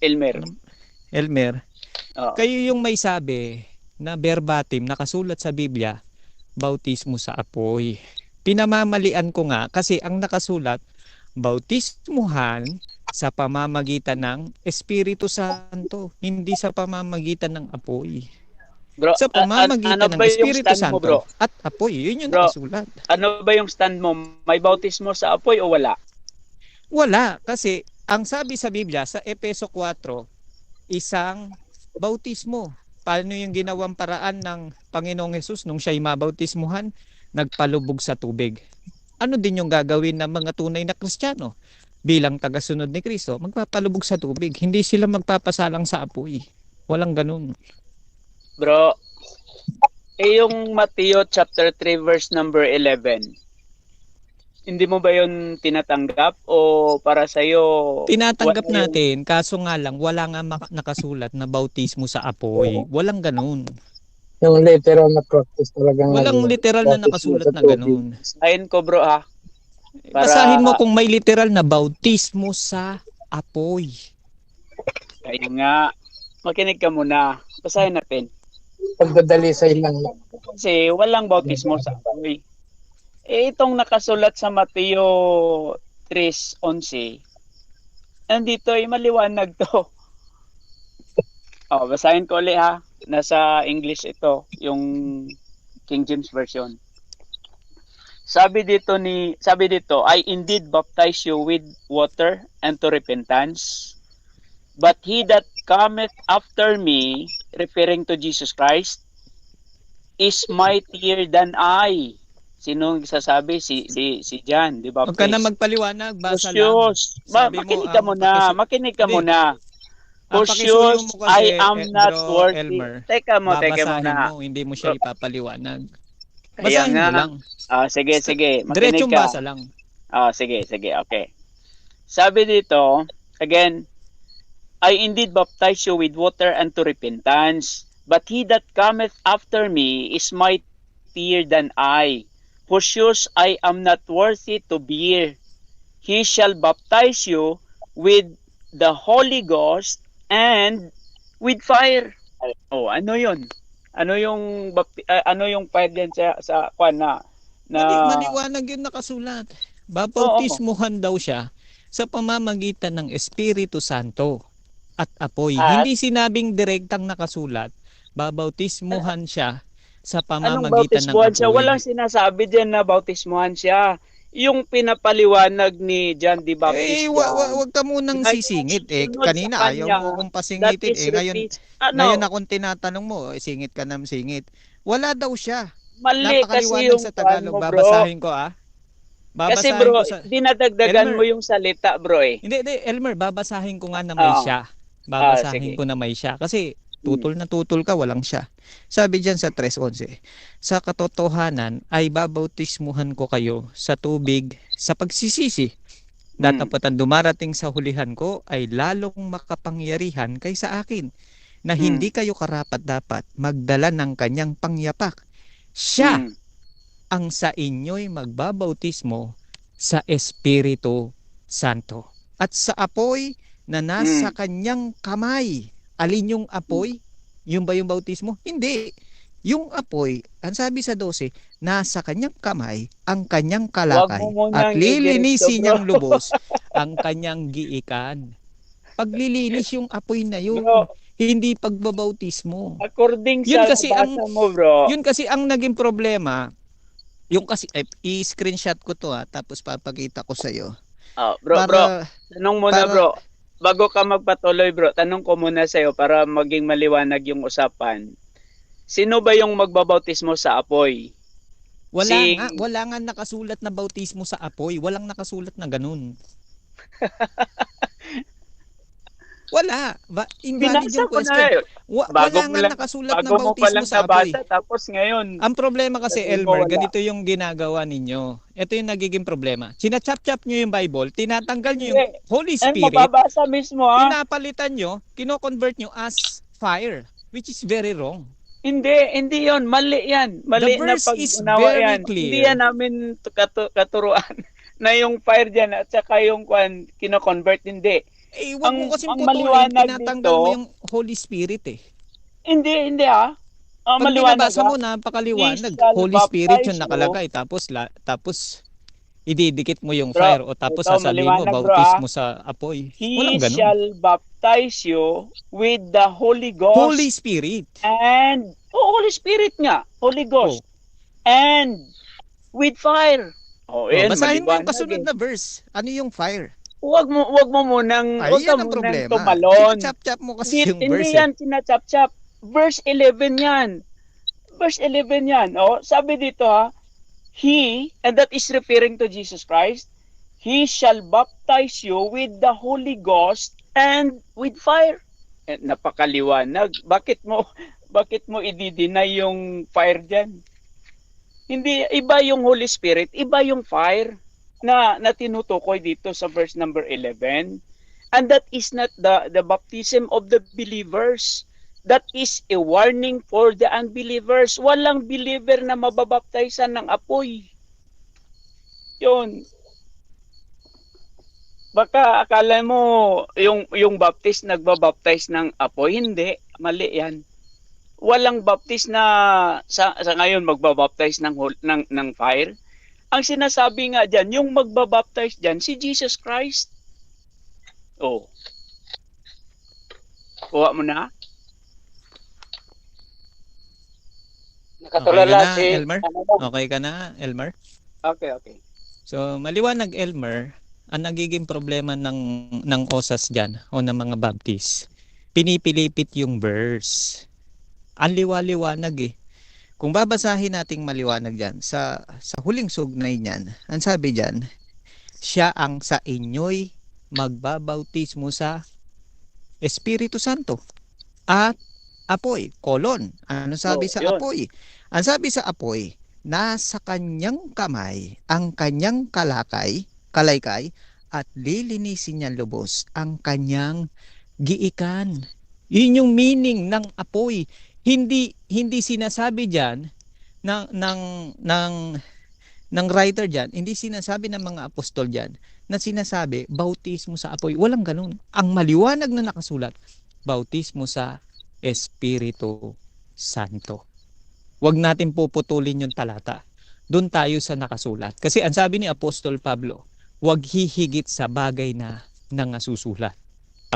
[SPEAKER 4] Elmer.
[SPEAKER 6] Elmer.
[SPEAKER 4] Oo.
[SPEAKER 6] Kayo yung may sabi na verbatim, nakasulat sa Biblia, bautismo sa apoy. Pinamamalian ko nga kasi ang nakasulat, bautismuhan sa pamamagitan ng Espiritu Santo, hindi sa pamamagitan ng apoy.
[SPEAKER 4] Bro,
[SPEAKER 6] Sa pamamagitan
[SPEAKER 4] ano
[SPEAKER 6] ng
[SPEAKER 4] ba yung
[SPEAKER 6] Espiritu
[SPEAKER 4] stand mo, bro?
[SPEAKER 6] Santo at apoy, yun yung
[SPEAKER 4] Bro.
[SPEAKER 6] nakasulat.
[SPEAKER 4] Ano ba yung stand mo? May bautismo sa apoy o wala?
[SPEAKER 6] Wala, kasi ang sabi sa Biblia sa Efeso 4, isang bautismo. Paano yung ginawang paraan ng Panginoong Hesus nung siya'y mabautismuhan? Nagpalubog sa tubig. Ano din yung gagawin ng mga tunay na Kristiyano? Bilang tagasunod ni Kristo, magpapalubog sa tubig. Hindi sila magpapasalang sa apoy. Walang ganun.
[SPEAKER 4] Bro, yung Mateo chapter 3 verse number 11, hindi mo ba yun tinatanggap o para sa'yo?
[SPEAKER 6] Tinatanggap
[SPEAKER 4] wala
[SPEAKER 6] natin, kaso nga lang, wala nga nakasulat na bautismo sa apoy. Walang ganun.
[SPEAKER 8] Yung literal na practice talagang
[SPEAKER 6] Walang
[SPEAKER 8] naging
[SPEAKER 6] literal na
[SPEAKER 8] bautismo
[SPEAKER 6] nakasulat
[SPEAKER 8] sa
[SPEAKER 6] na
[SPEAKER 8] tubig.
[SPEAKER 6] ganun.
[SPEAKER 4] Sahin ko, bro, ha?
[SPEAKER 6] Basahin mo kung may literal na bautismo sa apoy.
[SPEAKER 4] Kaya nga, makinig ka muna. Basahin natin.
[SPEAKER 8] Pagdadalisay lang.
[SPEAKER 4] Kasi walang bautismo sa apoy. Itong nakasulat sa Mateo 3:11, nandito ay maliwanag to. Basahin ko ulit, ha. Nasa English ito, yung King James Version. Sabi dito, I indeed baptize you with water unto repentance, but he that cometh after me, referring to Jesus Christ, is mightier than I. Sinong sasabi? Si John, di ba?
[SPEAKER 6] Huwag ka na magpaliwanag, basa lang.
[SPEAKER 4] Lucius,
[SPEAKER 6] Sabi mo,
[SPEAKER 4] makinig ka muna. Makinig ka
[SPEAKER 6] Hindi.
[SPEAKER 4] muna.
[SPEAKER 6] Pakisuyo
[SPEAKER 4] Lucius,
[SPEAKER 6] mo kasi,
[SPEAKER 4] I am not
[SPEAKER 6] Bro
[SPEAKER 4] worthy.
[SPEAKER 6] Elmer.
[SPEAKER 4] Teka
[SPEAKER 6] Babasahin
[SPEAKER 4] muna.
[SPEAKER 6] mo, hindi mo siya ipapaliwanag.
[SPEAKER 4] Kaya
[SPEAKER 6] Basahin
[SPEAKER 4] nga.
[SPEAKER 6] mo lang.
[SPEAKER 4] Sige. Makinig
[SPEAKER 6] Diretsong
[SPEAKER 4] ka.
[SPEAKER 6] basa lang.
[SPEAKER 4] Sige, okay. Sabi dito, again, I indeed baptize you with water unto repentance, but he that cometh after me is mightier than I, whose shoes I am not worthy to bear. He shall baptize you with the Holy Ghost and with fire. Ano yun? Ano yung fire din sa kwan na
[SPEAKER 6] Maliwanag yun nakasulat. Bapautismuhan daw siya sa pamamagitan ng Espiritu Santo at apoy. Hindi sinabing direktang nakasulat. Babautismuhan siya sa
[SPEAKER 4] anong
[SPEAKER 6] pamamagitan ng
[SPEAKER 4] bautismuhan
[SPEAKER 6] apoy.
[SPEAKER 4] siya? Walang sinasabi din na bautismuhan siya. Yung pinapaliwanag ni John the Baptist.
[SPEAKER 6] Wag ka munang sisingit. Kanina ayaw mo akong pasingitin. Ngayon akong tinatanong mo, singit ka ng singit. Wala daw siya.
[SPEAKER 4] Mali kasi yung
[SPEAKER 6] sa Tagalog.
[SPEAKER 4] mo, bro.
[SPEAKER 6] Babasahin ko
[SPEAKER 4] Kasi bro, dinadagdagan
[SPEAKER 6] Elmer,
[SPEAKER 4] mo yung salita, bro eh.
[SPEAKER 6] Hindi, Elmer, babasahin ko nga na may siya. Babasahin ko na may siya. Kasi tutol na tutol ka, walang siya. Sabi diyan sa 3:11, sa katotohanan ay babautismuhan ko kayo sa tubig sa pagsisisi. Datapatan dumarating sa hulihan ko ay lalong makapangyarihan kaysa akin, na hindi kayo karapat-dapat magdala ng kanyang pangyapak. Siya ang sa inyo'y magbabautismo sa Espiritu Santo at sa apoy na nasa kanyang kamay. Alin yung apoy? Yung ba yung bautismo? Hindi. Yung apoy, ang sabi sa 12, nasa kanyang kamay ang kanyang kalakay at lilinisin niyang lubos ang kanyang giikan. Paglilinis yung apoy na yun,
[SPEAKER 4] bro,
[SPEAKER 6] hindi pagbabautismo.
[SPEAKER 4] According
[SPEAKER 6] Yun
[SPEAKER 4] sa
[SPEAKER 6] kasi
[SPEAKER 4] basa mo, bro.
[SPEAKER 6] Yun kasi ang naging problema. Yung kasi i-screenshot ko to tapos papakita ko sa iyo.
[SPEAKER 4] Bro,
[SPEAKER 6] para
[SPEAKER 4] tanong muna
[SPEAKER 6] para
[SPEAKER 4] bro. Bago ka magpatuloy bro, tanong ko muna sa'yo para maging maliwanag yung usapan. Sino ba yung magbabautismo sa apoy?
[SPEAKER 6] wala nga nakasulat na bautismo sa apoy. Walang nakasulat na ganun. Wala. Invalid
[SPEAKER 4] Binasa
[SPEAKER 6] yung
[SPEAKER 4] ko na
[SPEAKER 6] question.
[SPEAKER 4] yun. Bago
[SPEAKER 6] Wala
[SPEAKER 4] mo
[SPEAKER 6] nga
[SPEAKER 4] lang,
[SPEAKER 6] nakasulat na
[SPEAKER 4] bago mo pa
[SPEAKER 6] bautismo
[SPEAKER 4] lang
[SPEAKER 6] sa apoy.
[SPEAKER 4] nabasa, tapos ngayon,
[SPEAKER 6] Ang problema kasi,
[SPEAKER 4] sabi mo
[SPEAKER 6] Elmer,
[SPEAKER 4] wala.
[SPEAKER 6] ganito yung ginagawa ninyo. Ito yung nagiging problema. Sinachap-chap nyo yung Bible, tinatanggal nyo yung
[SPEAKER 4] Hindi.
[SPEAKER 6] Holy
[SPEAKER 4] And
[SPEAKER 6] Spirit,
[SPEAKER 4] mababasa mismo ha.
[SPEAKER 6] pinapalitan nyo, kino-convert nyo as fire, which is very wrong.
[SPEAKER 4] Hindi yon, mali yan. Mali
[SPEAKER 6] The
[SPEAKER 4] na
[SPEAKER 6] verse is
[SPEAKER 4] pag-unawa
[SPEAKER 6] very
[SPEAKER 4] yan.
[SPEAKER 6] clear.
[SPEAKER 4] Hindi yan namin katuruan na yung fire dyan at saka yung kino-convert, hindi.
[SPEAKER 6] Wag mo kasing
[SPEAKER 4] ang
[SPEAKER 6] putulin,
[SPEAKER 4] maliwanag
[SPEAKER 6] tinatanggal
[SPEAKER 4] dito,
[SPEAKER 6] mo yung Holy Spirit eh.
[SPEAKER 4] Hindi ha. Ang
[SPEAKER 6] Pag
[SPEAKER 4] maliwanag
[SPEAKER 6] binabasa
[SPEAKER 4] ha.
[SPEAKER 6] mo, napakaliwanag.
[SPEAKER 4] He shall
[SPEAKER 6] Holy Spirit yung
[SPEAKER 4] baptize
[SPEAKER 6] nakalagay. Tapos ididikit mo yung
[SPEAKER 4] Bro,
[SPEAKER 6] fire o tapos
[SPEAKER 4] ito,
[SPEAKER 6] sasabihin mo,
[SPEAKER 4] maliwanag, bro,
[SPEAKER 6] bautismo sa apoy.
[SPEAKER 4] He
[SPEAKER 6] Walang ganun.
[SPEAKER 4] shall baptize you with the Holy Ghost.
[SPEAKER 6] Holy Spirit.
[SPEAKER 4] And, Holy Spirit nga. Holy Ghost. And with fire. Yan,
[SPEAKER 6] Basahin mo yung
[SPEAKER 4] maliwanag
[SPEAKER 6] kasunod na verse. Ano yung fire?
[SPEAKER 4] Huwag mo munang,
[SPEAKER 6] Ay, yan ang problema.
[SPEAKER 4] tumalon.
[SPEAKER 6] Sinachap-chap mo kasi yung verse.
[SPEAKER 4] Hindi yan sinachap-chap. Verse 11 yan. Verse 11 yan. Sabi dito ha, He, and that is referring to Jesus Christ, He shall baptize you with the Holy Ghost and with fire. Napakaliwanag. Bakit mo i-deny yung fire dyan? Hindi, iba yung Holy Spirit, iba yung fire na tinutukoy dito sa verse number 11. And that is not the baptism of the believers. That is a warning for the unbelievers. Walang believer na mababaptisan ng apoy. Yun. Baka akala mo yung baptist nagbabaptize ng apoy. Hindi. Mali yan. Walang baptist na sa ngayon magbabaptize ng fire. Ang sinasabi nga dyan, yung magbabaptize dyan, si Jesus Christ. Kuha mo na?
[SPEAKER 6] Nakatulala si Elmer? Okay ka na, Elmer?
[SPEAKER 4] Okay.
[SPEAKER 6] So, maliwanag, Elmer, ang nagiging problema ng OSAS dyan o ng mga Baptist, pinipilipit yung verse. Ang liwaliwanag eh. Kung babasahin nating maliwanag dyan, sa huling sugnay niyan, ang sabi dyan, siya ang sa inyo'y magbabautismo sa Espiritu Santo at apoy, kolon. Ano sabi sa
[SPEAKER 4] yun.
[SPEAKER 6] apoy? Ang sabi sa apoy, nasa kanyang kamay ang kanyang kalaykay at lilinisin niya lubos ang kanyang giikan. Yun yung meaning ng apoy. Hindi sinasabi diyan ng writer diyan, hindi sinasabi ng mga apostol diyan na sinasabi bautismo sa apoy. Walang ganun. Ang maliwanag na nakasulat, bautismo sa Espiritu Santo. Huwag natin puputulin yung talata. Doon tayo sa nakasulat. Kasi ang sabi ni Apostol Pablo, huwag hihigit sa bagay na nangasusulat.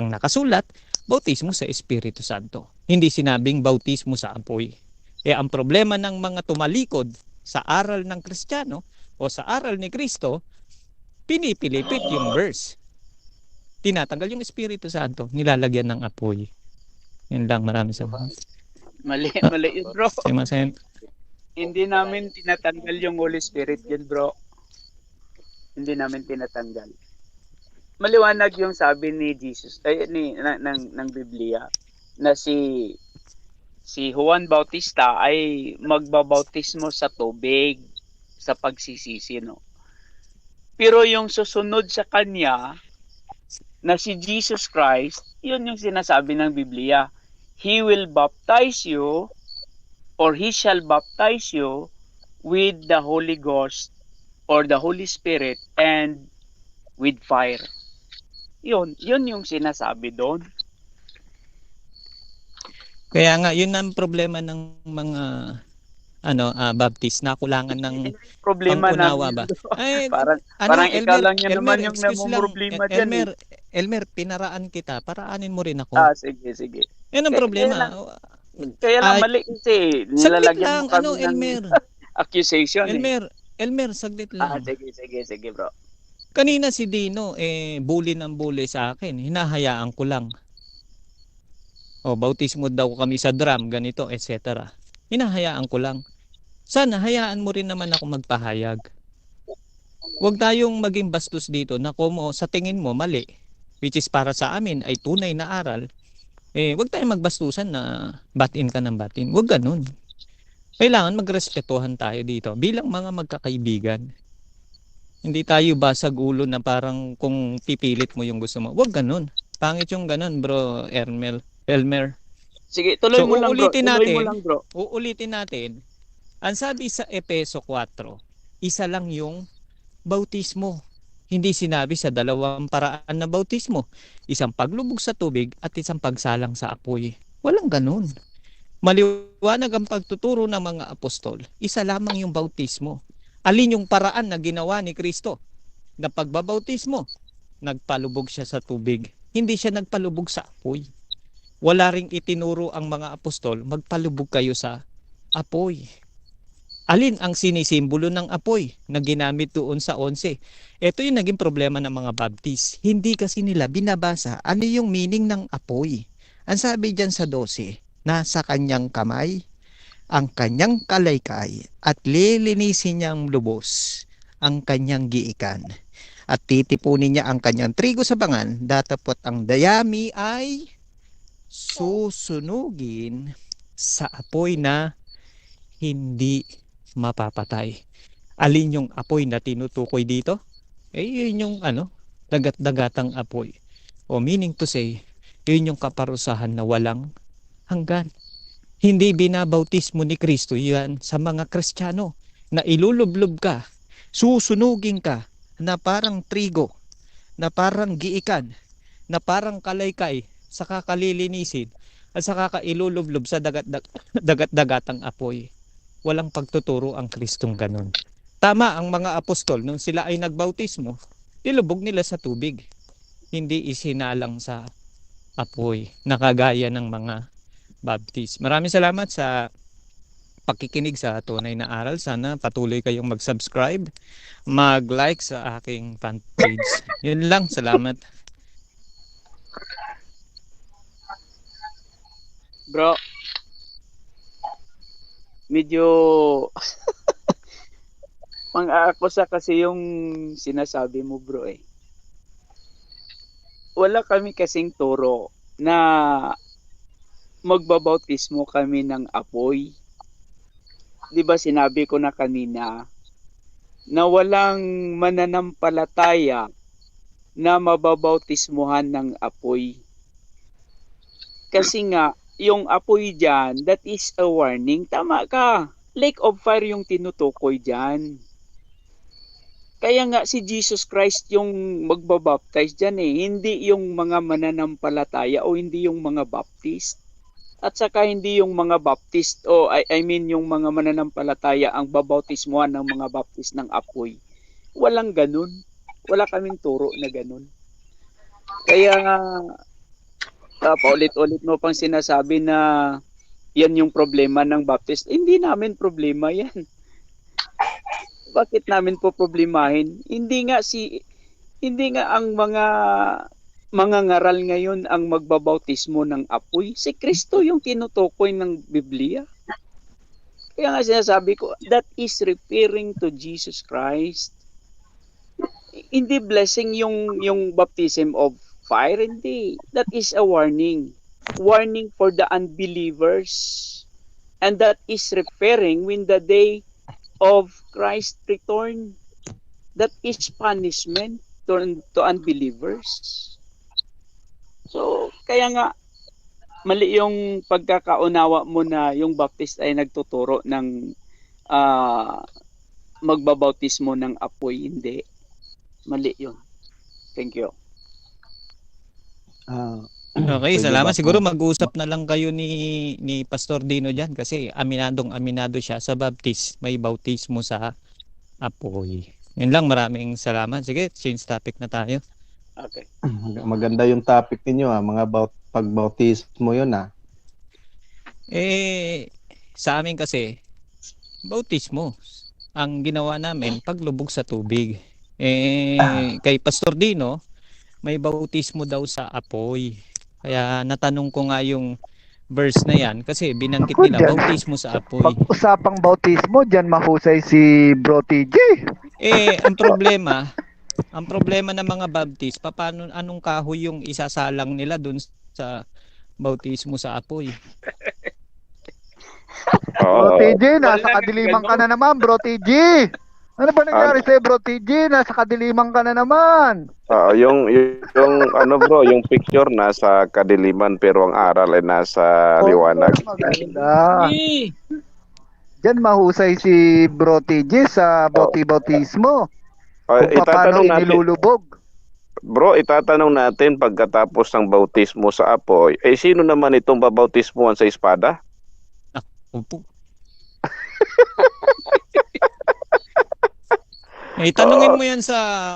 [SPEAKER 6] Ang nakasulat, bautismo sa Espiritu Santo. Hindi sinabing bautismo sa apoy. Ang problema ng mga tumalikod sa aral ng Kristiyano o sa aral ni Kristo, pinipilipit yung verse. Tinatanggal yung Espiritu Santo, nilalagyan ng apoy. Yan lang, maraming salamat.
[SPEAKER 4] Mali yun, bro. Hindi namin tinatanggal yung Holy Spirit yun, bro. Hindi namin tinatanggal. Maliwanag yung sabi ni Jesus, ng Biblia, na si Juan Bautista ay magbabautismo sa tubig sa pagsisisi, no? Pero yung susunod sa kanya na si Jesus Christ, yun yung sinasabi ng Biblia. He will baptize you, or He shall baptize you with the Holy Ghost or the Holy Spirit and with fire. Yun yung sinasabi doon.
[SPEAKER 6] Kaya nga, yun ang problema ng mga Baptist, nakulangan ng
[SPEAKER 4] problema
[SPEAKER 6] pangunawa
[SPEAKER 4] namin.
[SPEAKER 6] ba? Ay,
[SPEAKER 4] parang ikaw lang yan naman yung namumroblema dyan.
[SPEAKER 6] Elmer, pinaraan kita, paraanin mo rin ako.
[SPEAKER 4] Sige.
[SPEAKER 6] Yan ang problema.
[SPEAKER 4] Kaya lang mali kasi nilalagyan mo kami
[SPEAKER 6] Elmer,
[SPEAKER 4] accusation.
[SPEAKER 6] Elmer, saglit lang.
[SPEAKER 4] Sige bro.
[SPEAKER 6] Kanina si Dino, bully ng bully sa akin. Hinahayaan ko lang. O, bautismo daw kami sa drum, ganito, etc. Hinahayaan ko lang. Sana hayaan mo rin naman ako magpahayag. Huwag tayong maging bastos dito na kung sa tingin mo mali, which is para sa amin ay tunay na aral, huwag tayong magbastusan na batin ka ng batin. Huwag ganun. Kailangan magrespetuhan tayo dito bilang mga magkakaibigan. Hindi tayo basag ulo na parang kung pipilit mo yung gusto mo. Huwag ganun. Pangit yung ganun, bro Elmer.
[SPEAKER 4] Sige, tuloy mo lang, bro.
[SPEAKER 6] uulitin
[SPEAKER 4] Tuloy
[SPEAKER 6] natin,
[SPEAKER 4] mo lang, bro.
[SPEAKER 6] Uulitin natin. Ang sabi sa Epeso 4, isa lang yung bautismo. Hindi sinabi sa dalawang paraan na bautismo. Isang paglubog sa tubig at isang pagsalang sa apoy. Walang ganun. Maliwanag ang pagtuturo ng mga apostol. Isa lamang yung bautismo. Alin yung paraan na ginawa ni Kristo? Na pagbabautismo, nagpalubog siya sa tubig. Hindi siya nagpalubog sa apoy. Wala ring itinuro ang mga apostol, magpalubog kayo sa apoy. Alin ang sinisimbolo ng apoy na ginamit doon sa 11? Ito yung naging problema ng mga Baptist. Hindi kasi nila binabasa ano yung meaning ng apoy. Ang sabi dyan sa 12, nasa kanyang kamay ang kanyang kalaykay at lilinisin niyang lubos ang kanyang giikan at titipunin niya ang kanyang trigo sa bangan, datapot ang dayami ay susunugin sa apoy na hindi mapapatay. Alin yung apoy na tinutukoy dito? Yun yung dagat-dagatang apoy. O meaning to say, yun yung kaparusahan na walang hanggan. Hindi binabautismo ni Kristo yan sa mga Kristiyano na ilulublob ka, susunugin ka na parang trigo, na parang giikan, na parang kalaykay, saka kalilinisin at saka kailulublob sa dagat-dagatang apoy. Walang pagtuturo ang Kristong ganun. Tama ang mga apostol nung sila ay nagbautismo, ilubog nila sa tubig. Hindi isinalang sa apoy, nakagaya ng mga Baptist. Maraming salamat sa pakikinig sa Tunay na Aral. Sana patuloy kayong mag-subscribe, mag-like sa aking fan page. Yun lang, salamat.
[SPEAKER 4] Bro, medyo pang-aakusa kasi yung sinasabi mo, bro eh. Wala kami kasing turo na magbabautismo kami ng apoy. 'Di ba sinabi ko na kanina na walang mananampalataya na mababautismuhan ng apoy. Kasi nga, yung apoy dyan, that is a warning. Tama ka. Lake of fire yung tinutukoy dyan. Kaya nga si Jesus Christ yung magbabaptize dyan eh. Hindi yung mga mananampalataya o hindi yung mga Baptist. At saka hindi yung mga Baptist o I mean yung mga mananampalataya ang babautismuhan ng mga Baptist ng apoy. Walang ganun. Wala kaming turo na ganun. Kaya paulit-ulit mo pang sinasabi na yan yung problema ng Baptist. Hindi namin problema yan. Bakit namin po problemahin? Hindi nga ang mga ngaral ngayon ang magbabautismo ng apoy. Si Kristo yung tinutukoy ng Biblia. Kaya nga sinasabi ko, that is referring to Jesus Christ. Hindi blessing yung baptism of fire, hindi. That is a warning. Warning for the unbelievers. And that is referring when the day of Christ return. That is punishment to unbelievers. So, kaya nga, mali yung pagkakaunawa mo na yung Baptist ay nagtuturo ng magbabautismo ng apoy. Hindi. Mali yun. Thank you.
[SPEAKER 6] Okay, salamat. Siguro mag-usap na lang kayo ni Pastor Dino dyan kasi aminado siya sa Baptist. May bautismo sa apoy. Yun lang, maraming salamat. Sige, change topic na tayo.
[SPEAKER 4] Okay.
[SPEAKER 7] Maganda yung topic ninyo mga pagbautismo yun
[SPEAKER 6] Sa amin kasi, bautismo. Ang ginawa namin, paglubog sa tubig. Kay Pastor Dino, may bautismo daw sa apoy. Kaya natanong ko nga yung verse na yan kasi binanggit
[SPEAKER 9] Ako
[SPEAKER 6] nila
[SPEAKER 9] dyan.
[SPEAKER 6] bautismo sa apoy.
[SPEAKER 9] Pag-usapang bautismo, dyan mahusay si Bro TJ.
[SPEAKER 6] Ang problema ng mga baptist, paano anong kahoy yung isasalang nila dun sa bautismo sa apoy?
[SPEAKER 9] Bro TJ, nasa
[SPEAKER 4] Wala
[SPEAKER 9] kadiliman
[SPEAKER 4] nang
[SPEAKER 9] ka na naman, Bro TJ. Ano ba nangyari sa'yo, Bro TJ? Nasa kadiliman ka na naman.
[SPEAKER 1] Yung ano bro, yung picture nasa kadiliman pero ang aral ay nasa liwanag.
[SPEAKER 9] Maganda. Diyan mahusay si Bro TJ sa bautismo. Kung paano
[SPEAKER 1] Itatanong natin,
[SPEAKER 9] inilulubog.
[SPEAKER 1] bro, itatanong natin pagkatapos ng bautismo sa apoy, sino naman itong babautismuhan sa espada?
[SPEAKER 6] Opo. Tanungin mo yan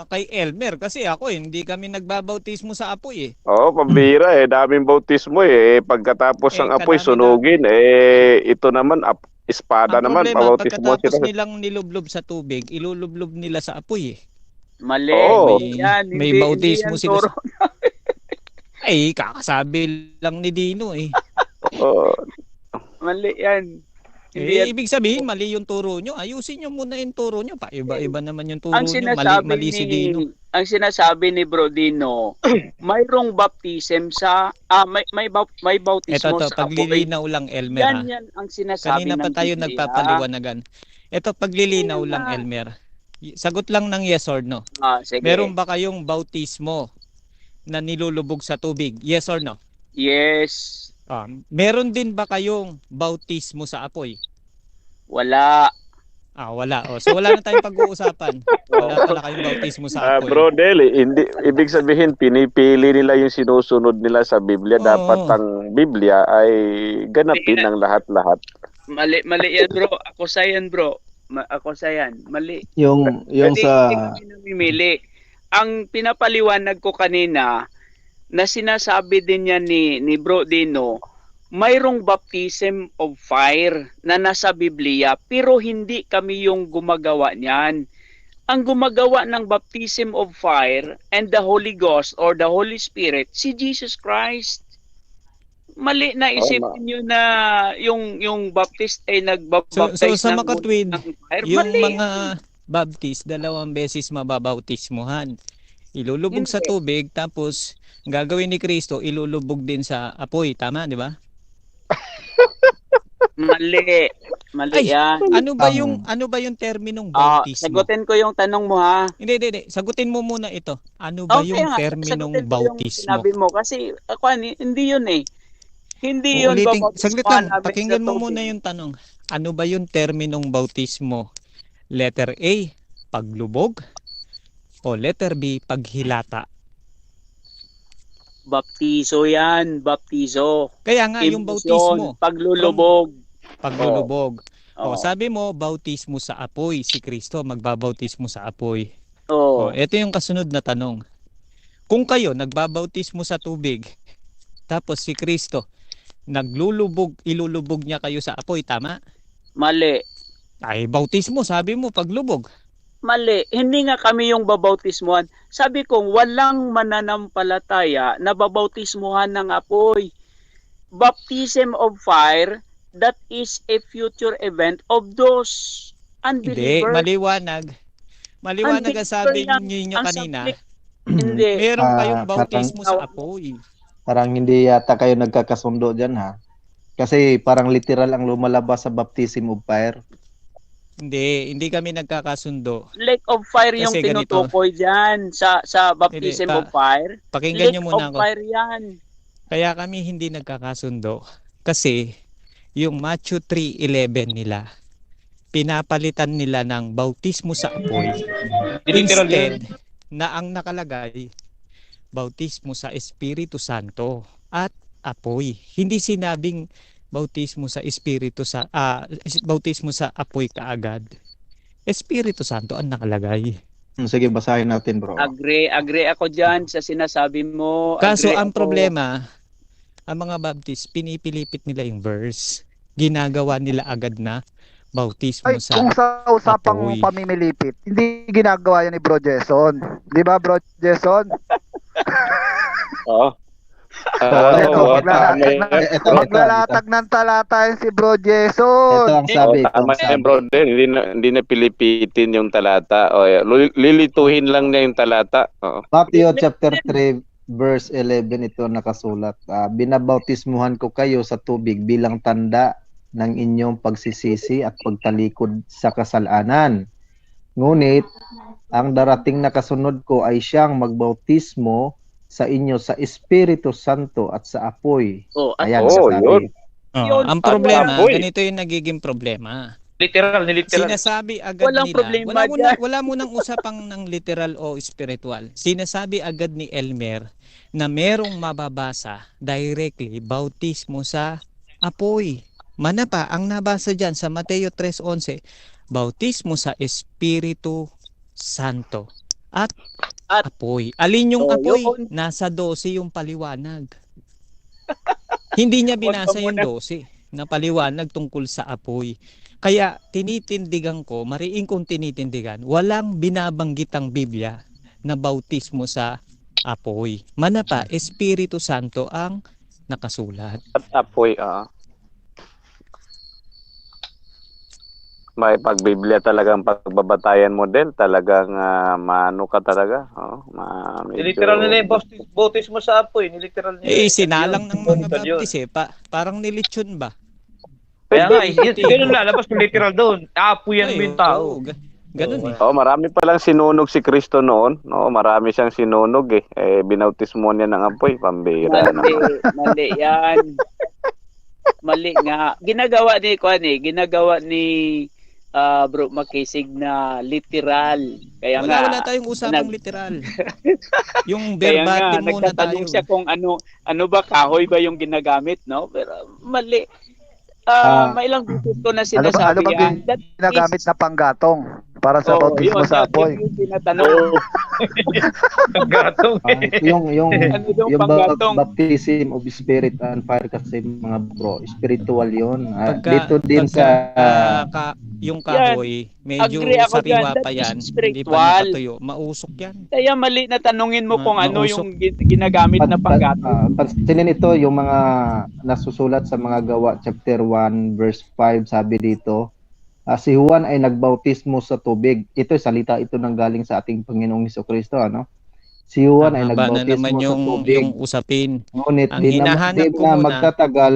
[SPEAKER 6] kay Elmer kasi ako hindi kami nagbabautismo sa apoy
[SPEAKER 1] Pambira daming bautismo pagkatapos ng apoy
[SPEAKER 6] kadami
[SPEAKER 1] sunugin ito naman espada
[SPEAKER 6] Ang
[SPEAKER 1] naman
[SPEAKER 6] problema,
[SPEAKER 1] babautismo
[SPEAKER 6] pagkatapos
[SPEAKER 1] sila.
[SPEAKER 6] nilang nilublob sa tubig, ilulublob nila sa apoy
[SPEAKER 4] Mali.
[SPEAKER 1] Oo.
[SPEAKER 6] May bautismo sila sa... Kakasabi lang ni Dino
[SPEAKER 4] Mali yan.
[SPEAKER 6] Ibig sabihin, mali yung turo nyo. Ayusin nyo muna yung turo nyo. Iba naman yung turo
[SPEAKER 4] Ang
[SPEAKER 6] nyo.
[SPEAKER 4] sinasabi
[SPEAKER 6] Mali si Dino.
[SPEAKER 4] ang sinasabi ni Bro Dino, mayroong baptism sa may bautismo
[SPEAKER 6] Ito,
[SPEAKER 4] sa apoy.
[SPEAKER 6] paglilinaw lang, Elmer.
[SPEAKER 4] Yan ang sinasabi
[SPEAKER 6] Kanina
[SPEAKER 4] ng
[SPEAKER 6] pa tayo
[SPEAKER 4] Biblia.
[SPEAKER 6] nagpapaliwanagan. Ito, paglilinaw lang, Elmer. Sagot lang ng yes or no.
[SPEAKER 4] Sige.
[SPEAKER 6] Meron ba kayong bautismo na nilulubog sa tubig? Yes or no?
[SPEAKER 4] Yes.
[SPEAKER 6] Meron din ba kayong bautismo sa apoy?
[SPEAKER 4] Wala.
[SPEAKER 6] Wala. So wala na tayong pag-uusapan. Wala pala kayong bautismo sa apoy.
[SPEAKER 1] Bro Deli, hindi ibig sabihin pinipili nila yung sinusunod nila sa Biblia.
[SPEAKER 6] Oo.
[SPEAKER 1] Dapat ang Biblia ay ganapin ng lahat-lahat.
[SPEAKER 4] Mali yan, bro. Ako sa yan, bro. Ako sa yan. Mali.
[SPEAKER 7] Yung
[SPEAKER 4] Hindi
[SPEAKER 7] sa
[SPEAKER 4] kami namimili. Ang pinapaliwanag ko kanina na sinasabi din niya ni Bro Dino, mayroong baptism of fire na nasa Biblia pero hindi kami yung gumagawa niyan. Ang gumagawa ng baptism of fire and the Holy Ghost or the Holy Spirit, si Jesus Christ. Mali na isipin nyo na yung baptist ay nagbabaptize
[SPEAKER 6] So sa
[SPEAKER 4] ng
[SPEAKER 6] makatwid,
[SPEAKER 4] fire.
[SPEAKER 6] yung
[SPEAKER 4] Mali.
[SPEAKER 6] mga baptist, 2 beses mababautismuhan. Ilulubog sa
[SPEAKER 4] Hindi.
[SPEAKER 6] tubig, tapos gagawin ni Kristo, ilulubog din sa apoy. Tama, di ba?
[SPEAKER 4] Mali yan.
[SPEAKER 6] Ano ba yung terminong bautismo?
[SPEAKER 4] Sagutin ko yung tanong mo ha.
[SPEAKER 6] Hindi. Sagutin mo muna ito. Ano ba yung
[SPEAKER 4] nga,
[SPEAKER 6] terminong
[SPEAKER 4] sagutin ko yung
[SPEAKER 6] bautismo?
[SPEAKER 4] sinabi mo kasi ako hindi yun eh. Hindi yun
[SPEAKER 6] Saglit lang, pakinggan mo muna yung tanong. Ano ba yung terminong bautismo? Letter A, paglubog, o letter B, paghilata?
[SPEAKER 4] Baptizo yan, baptizo.
[SPEAKER 6] Kaya nga yung bautismo,
[SPEAKER 4] Paglulubog.
[SPEAKER 6] paglulubog.
[SPEAKER 4] Oo.
[SPEAKER 6] Sabi mo, bautismo sa apoy. Si Kristo magbabautismo sa apoy.
[SPEAKER 4] Oo.
[SPEAKER 6] Ito yung kasunod na tanong. Kung kayo nagbabautismo sa tubig, tapos si Kristo ilulubog niya kayo sa apoy, tama?
[SPEAKER 4] Mali.
[SPEAKER 6] Bautismo, sabi mo, paglubog.
[SPEAKER 4] Mali. Hindi nga kami yung babautismuhan. Sabi ko, walang mananampalataya na babautismuhan ng apoy. Baptism of fire, that is a future event of those
[SPEAKER 6] Hindi,
[SPEAKER 4] unbelievers.
[SPEAKER 6] maliwanag ang sabi ninyo
[SPEAKER 4] Ang
[SPEAKER 6] kanina.
[SPEAKER 4] Hindi.
[SPEAKER 6] Meron kayong bautismo sa apoy.
[SPEAKER 7] parang hindi yata kayo nagkakasundo dyan ha. Kasi parang literal ang lumalabas sa baptism of fire.
[SPEAKER 6] Hindi kami nagkakasundo.
[SPEAKER 4] Lake of fire yung
[SPEAKER 6] Kasi ganito.
[SPEAKER 4] tinutukoy dyan sa baptism
[SPEAKER 6] Hindi,
[SPEAKER 4] of fire.
[SPEAKER 6] Pakinggan
[SPEAKER 4] Lake
[SPEAKER 6] nyo muna
[SPEAKER 4] of
[SPEAKER 6] ako.
[SPEAKER 4] fire yan.
[SPEAKER 6] Kaya kami hindi nagkakasundo. Kasi yung Matthew 3:11 nila, pinapalitan nila ng bautismo sa apoy. Instead na ang nakalagay, bautismo sa Espiritu Santo at apoy. Hindi sinabing bautismo sa bautismo sa apoy kaagad. Espiritu Santo ang nakalagay.
[SPEAKER 7] Sige, basahin natin bro.
[SPEAKER 4] Agree ako dyan sa sinasabi mo.
[SPEAKER 6] Kaso
[SPEAKER 4] Agree
[SPEAKER 6] ang
[SPEAKER 4] ako.
[SPEAKER 6] problema, ang mga Baptist, pinipilipit nila yung verse. Ginagawa nila agad na bautismo
[SPEAKER 9] Ay,
[SPEAKER 6] sa
[SPEAKER 9] kung sa usapang
[SPEAKER 6] apoy.
[SPEAKER 9] pamimilipit, hindi ginagawa yan ni Bro Jason. Di ba, Bro Jason?
[SPEAKER 1] Oo.
[SPEAKER 9] Ayan,
[SPEAKER 1] Oo,
[SPEAKER 9] maglalatag
[SPEAKER 1] tama yan,
[SPEAKER 7] Ito,
[SPEAKER 1] bro.
[SPEAKER 9] maglalatag ng talata yan si Bro Jason.
[SPEAKER 7] Ito ang sabi, ito ang
[SPEAKER 1] Tama yan,
[SPEAKER 7] sabi.
[SPEAKER 1] bro. Hindi na pilipitin yung talata. O, lilituhin lang niya yung talata. Oo.
[SPEAKER 7] Matthew chapter 3 verse 11 ito nakasulat. Binabautismuhan ko kayo sa tubig bilang tanda ng inyong pagsisisi at pagtalikod sa kasalanan. Ngunit ang darating na kasunod ko ay siyang magbautismo sa inyo sa Espiritu Santo at sa apoy.
[SPEAKER 3] Oh, at
[SPEAKER 7] Ayan,
[SPEAKER 1] Oo,
[SPEAKER 7] sabi.
[SPEAKER 1] yun.
[SPEAKER 3] Yun,
[SPEAKER 6] Ang problema,
[SPEAKER 1] apoy.
[SPEAKER 6] ganito yung nagiging problema.
[SPEAKER 10] Literal.
[SPEAKER 6] Sinasabi agad
[SPEAKER 3] Walang
[SPEAKER 6] nila,
[SPEAKER 3] problema
[SPEAKER 6] wala munang usapang ng literal o spiritual. Sinasabi agad ni Elmer na merong mababasa directly, bautismo sa apoy. Mana pa, ang nabasa dyan sa Mateo 3:11, bautismo sa Espiritu Santo at apoy. Alin yung apoy?
[SPEAKER 3] yun.
[SPEAKER 6] Nasa 12 yung paliwanag. Hindi niya binasa yung 12 na paliwanag tungkol sa apoy. Kaya tinitindigan ko, mariing kong tinitindigan, walang binabanggit ang Biblia na bautismo sa apoy. Mana pa, Espiritu Santo ang nakasulat.
[SPEAKER 1] At apoy, may pagbiblia talagang pagbabatayan mo din, talagang maano ka talaga. Medyo...
[SPEAKER 10] Niliteral nila yung bautismo sa apoy. Niliteral nila.
[SPEAKER 6] Sinalang ng mga baptist parang nilitsyon ba?
[SPEAKER 10] Kaya nga, yun lalabas yung literal doon. Apoy yan yung tao.
[SPEAKER 6] Ganun eh.
[SPEAKER 1] Marami palang sinunog si Kristo noon. No, marami siyang sinunog eh. Binautismo niya ng apoy, pambira naman.
[SPEAKER 4] Mali yan. Mali nga. Ginagawa ni Bro Makisig na literal. Kaya
[SPEAKER 6] Wala tayong usapang literal. Yung
[SPEAKER 4] kaya nga,
[SPEAKER 6] verbatim muna tayo.
[SPEAKER 4] nagtatanong siya kung ano ba, kahoy ba yung ginagamit, no? Pero mali. May ilang gusto na sinasabi
[SPEAKER 9] Ano ba ginagamit na panggatong para sa bautismo sa apoy?
[SPEAKER 4] Yung tinatanong.
[SPEAKER 10] Gatong.
[SPEAKER 7] Yung
[SPEAKER 4] panggatong?
[SPEAKER 7] baptism of spirit and fire kasi mga bro, spiritual yun.
[SPEAKER 6] Dito
[SPEAKER 7] din sa
[SPEAKER 6] yung kahoy, medyo
[SPEAKER 4] Agree ako
[SPEAKER 6] sariwa
[SPEAKER 4] dyan,
[SPEAKER 6] pa yan.
[SPEAKER 4] that's
[SPEAKER 6] Hindi pa
[SPEAKER 4] spiritual.
[SPEAKER 6] nakatuyo. Mausok yan.
[SPEAKER 4] Kaya mali na tanungin mo kung ano
[SPEAKER 6] Mausok.
[SPEAKER 4] yung ginagamit na panggatong.
[SPEAKER 7] pansinin ito yung mga nasusulat sa mga gawa chapter 1 verse 5 sabi dito, si Juan ay nagbautismo sa tubig. Ito salita ito nang galing sa ating Panginoong Hesukristo, ano? Si Juan ay
[SPEAKER 6] Haba na
[SPEAKER 7] nagbautismo
[SPEAKER 6] naman
[SPEAKER 7] sa
[SPEAKER 6] yung
[SPEAKER 7] tubig.
[SPEAKER 6] usapin.
[SPEAKER 7] Ngunit
[SPEAKER 6] Ang
[SPEAKER 7] di
[SPEAKER 6] hinahanap ko
[SPEAKER 7] na
[SPEAKER 6] muna-
[SPEAKER 7] magtatagal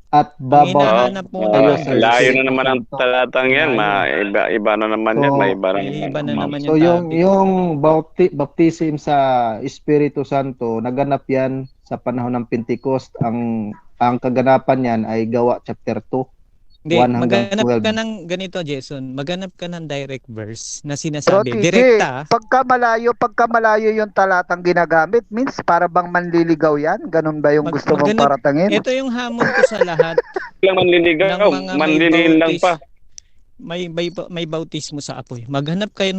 [SPEAKER 7] at babaw
[SPEAKER 6] hinahanap mo
[SPEAKER 7] kayo
[SPEAKER 6] naman,
[SPEAKER 7] sa
[SPEAKER 1] Layo
[SPEAKER 7] Espiritu
[SPEAKER 1] na naman ang
[SPEAKER 7] Santo.
[SPEAKER 1] talatang yan. Iba na naman yan.
[SPEAKER 7] So,
[SPEAKER 1] May iba na
[SPEAKER 6] Iba na naman
[SPEAKER 7] So yung baptism sa Espiritu Santo, naganap yan sa panahon ng Pentecost. Ang kaganapan niyan ay Gawa chapter 2.
[SPEAKER 6] Hindi,
[SPEAKER 7] 1 hanggang
[SPEAKER 6] maghanap
[SPEAKER 7] 12.
[SPEAKER 6] ka ng ganito, Jason. Maghanap ka ng direct verse na
[SPEAKER 9] Pero
[SPEAKER 6] sinasabi.
[SPEAKER 9] TJ,
[SPEAKER 6] Direkta.
[SPEAKER 9] pagka malayo yung talatang ginagamit, means para bang manliligaw yan? Ganun ba yung gusto mong
[SPEAKER 6] maghanap-
[SPEAKER 9] paratangin?
[SPEAKER 6] Ito yung hamon ko sa lahat.
[SPEAKER 1] lang manliligaw.
[SPEAKER 6] ng mga may
[SPEAKER 1] Manlilin lang pa.
[SPEAKER 6] may bautismo sa apoy. Maghanap kayo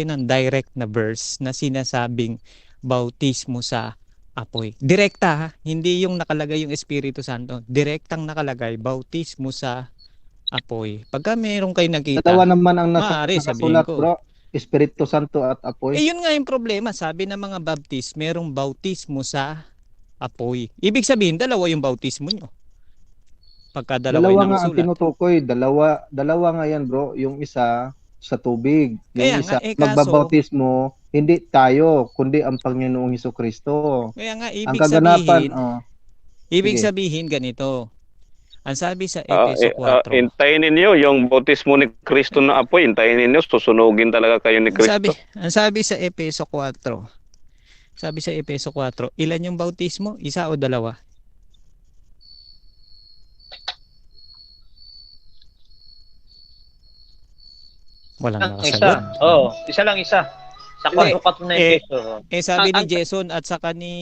[SPEAKER 6] ng direct na verse na sinasabing bautismo sa apoy. Direkta ha, hindi yung nakalagay yung Espiritu Santo. Direktang nakalagay bautismo sa apoy. Pagka meron kayo nakita,
[SPEAKER 7] Dalawa naman ang
[SPEAKER 6] maaari sabihin
[SPEAKER 7] nakasulat,
[SPEAKER 6] ko.
[SPEAKER 7] bro. Espiritu Santo at apoy.
[SPEAKER 6] Yun nga yung problema. Sabi ng mga Baptist, merong bautismo sa apoy. Ibig sabihin, dalawa yung bautismo nyo. Pagka dalawa
[SPEAKER 7] Dalawa nga ang
[SPEAKER 6] nakasulat.
[SPEAKER 7] tinutukoy. Dalawa nga yan, bro. Yung isa sa tubig. Yung
[SPEAKER 6] Kaya
[SPEAKER 7] isa,
[SPEAKER 6] nga, kaso-
[SPEAKER 7] magbabautismo, hindi tayo, kundi ang Panginoong Hesukristo.
[SPEAKER 6] Kaya nga,
[SPEAKER 7] Ang kaganapan,
[SPEAKER 6] ibig
[SPEAKER 7] sige.
[SPEAKER 6] sabihin ganito. Ang sabi sa Efeso 4.
[SPEAKER 1] Hintayin ninyo yung bautismo ni Kristo na apoy. Hintayin ninyo, susunugin talaga kayo ni Kristo.
[SPEAKER 6] Ang sabi sa Efeso 4. Sabi sa Efeso 4, ilan yung bautismo? Isa o dalawa? Walang nakasagot.
[SPEAKER 10] Isa lang isa. Sa
[SPEAKER 6] Hindi.
[SPEAKER 10] 4 na Efeso.
[SPEAKER 6] Sabi ni Jason at saka ni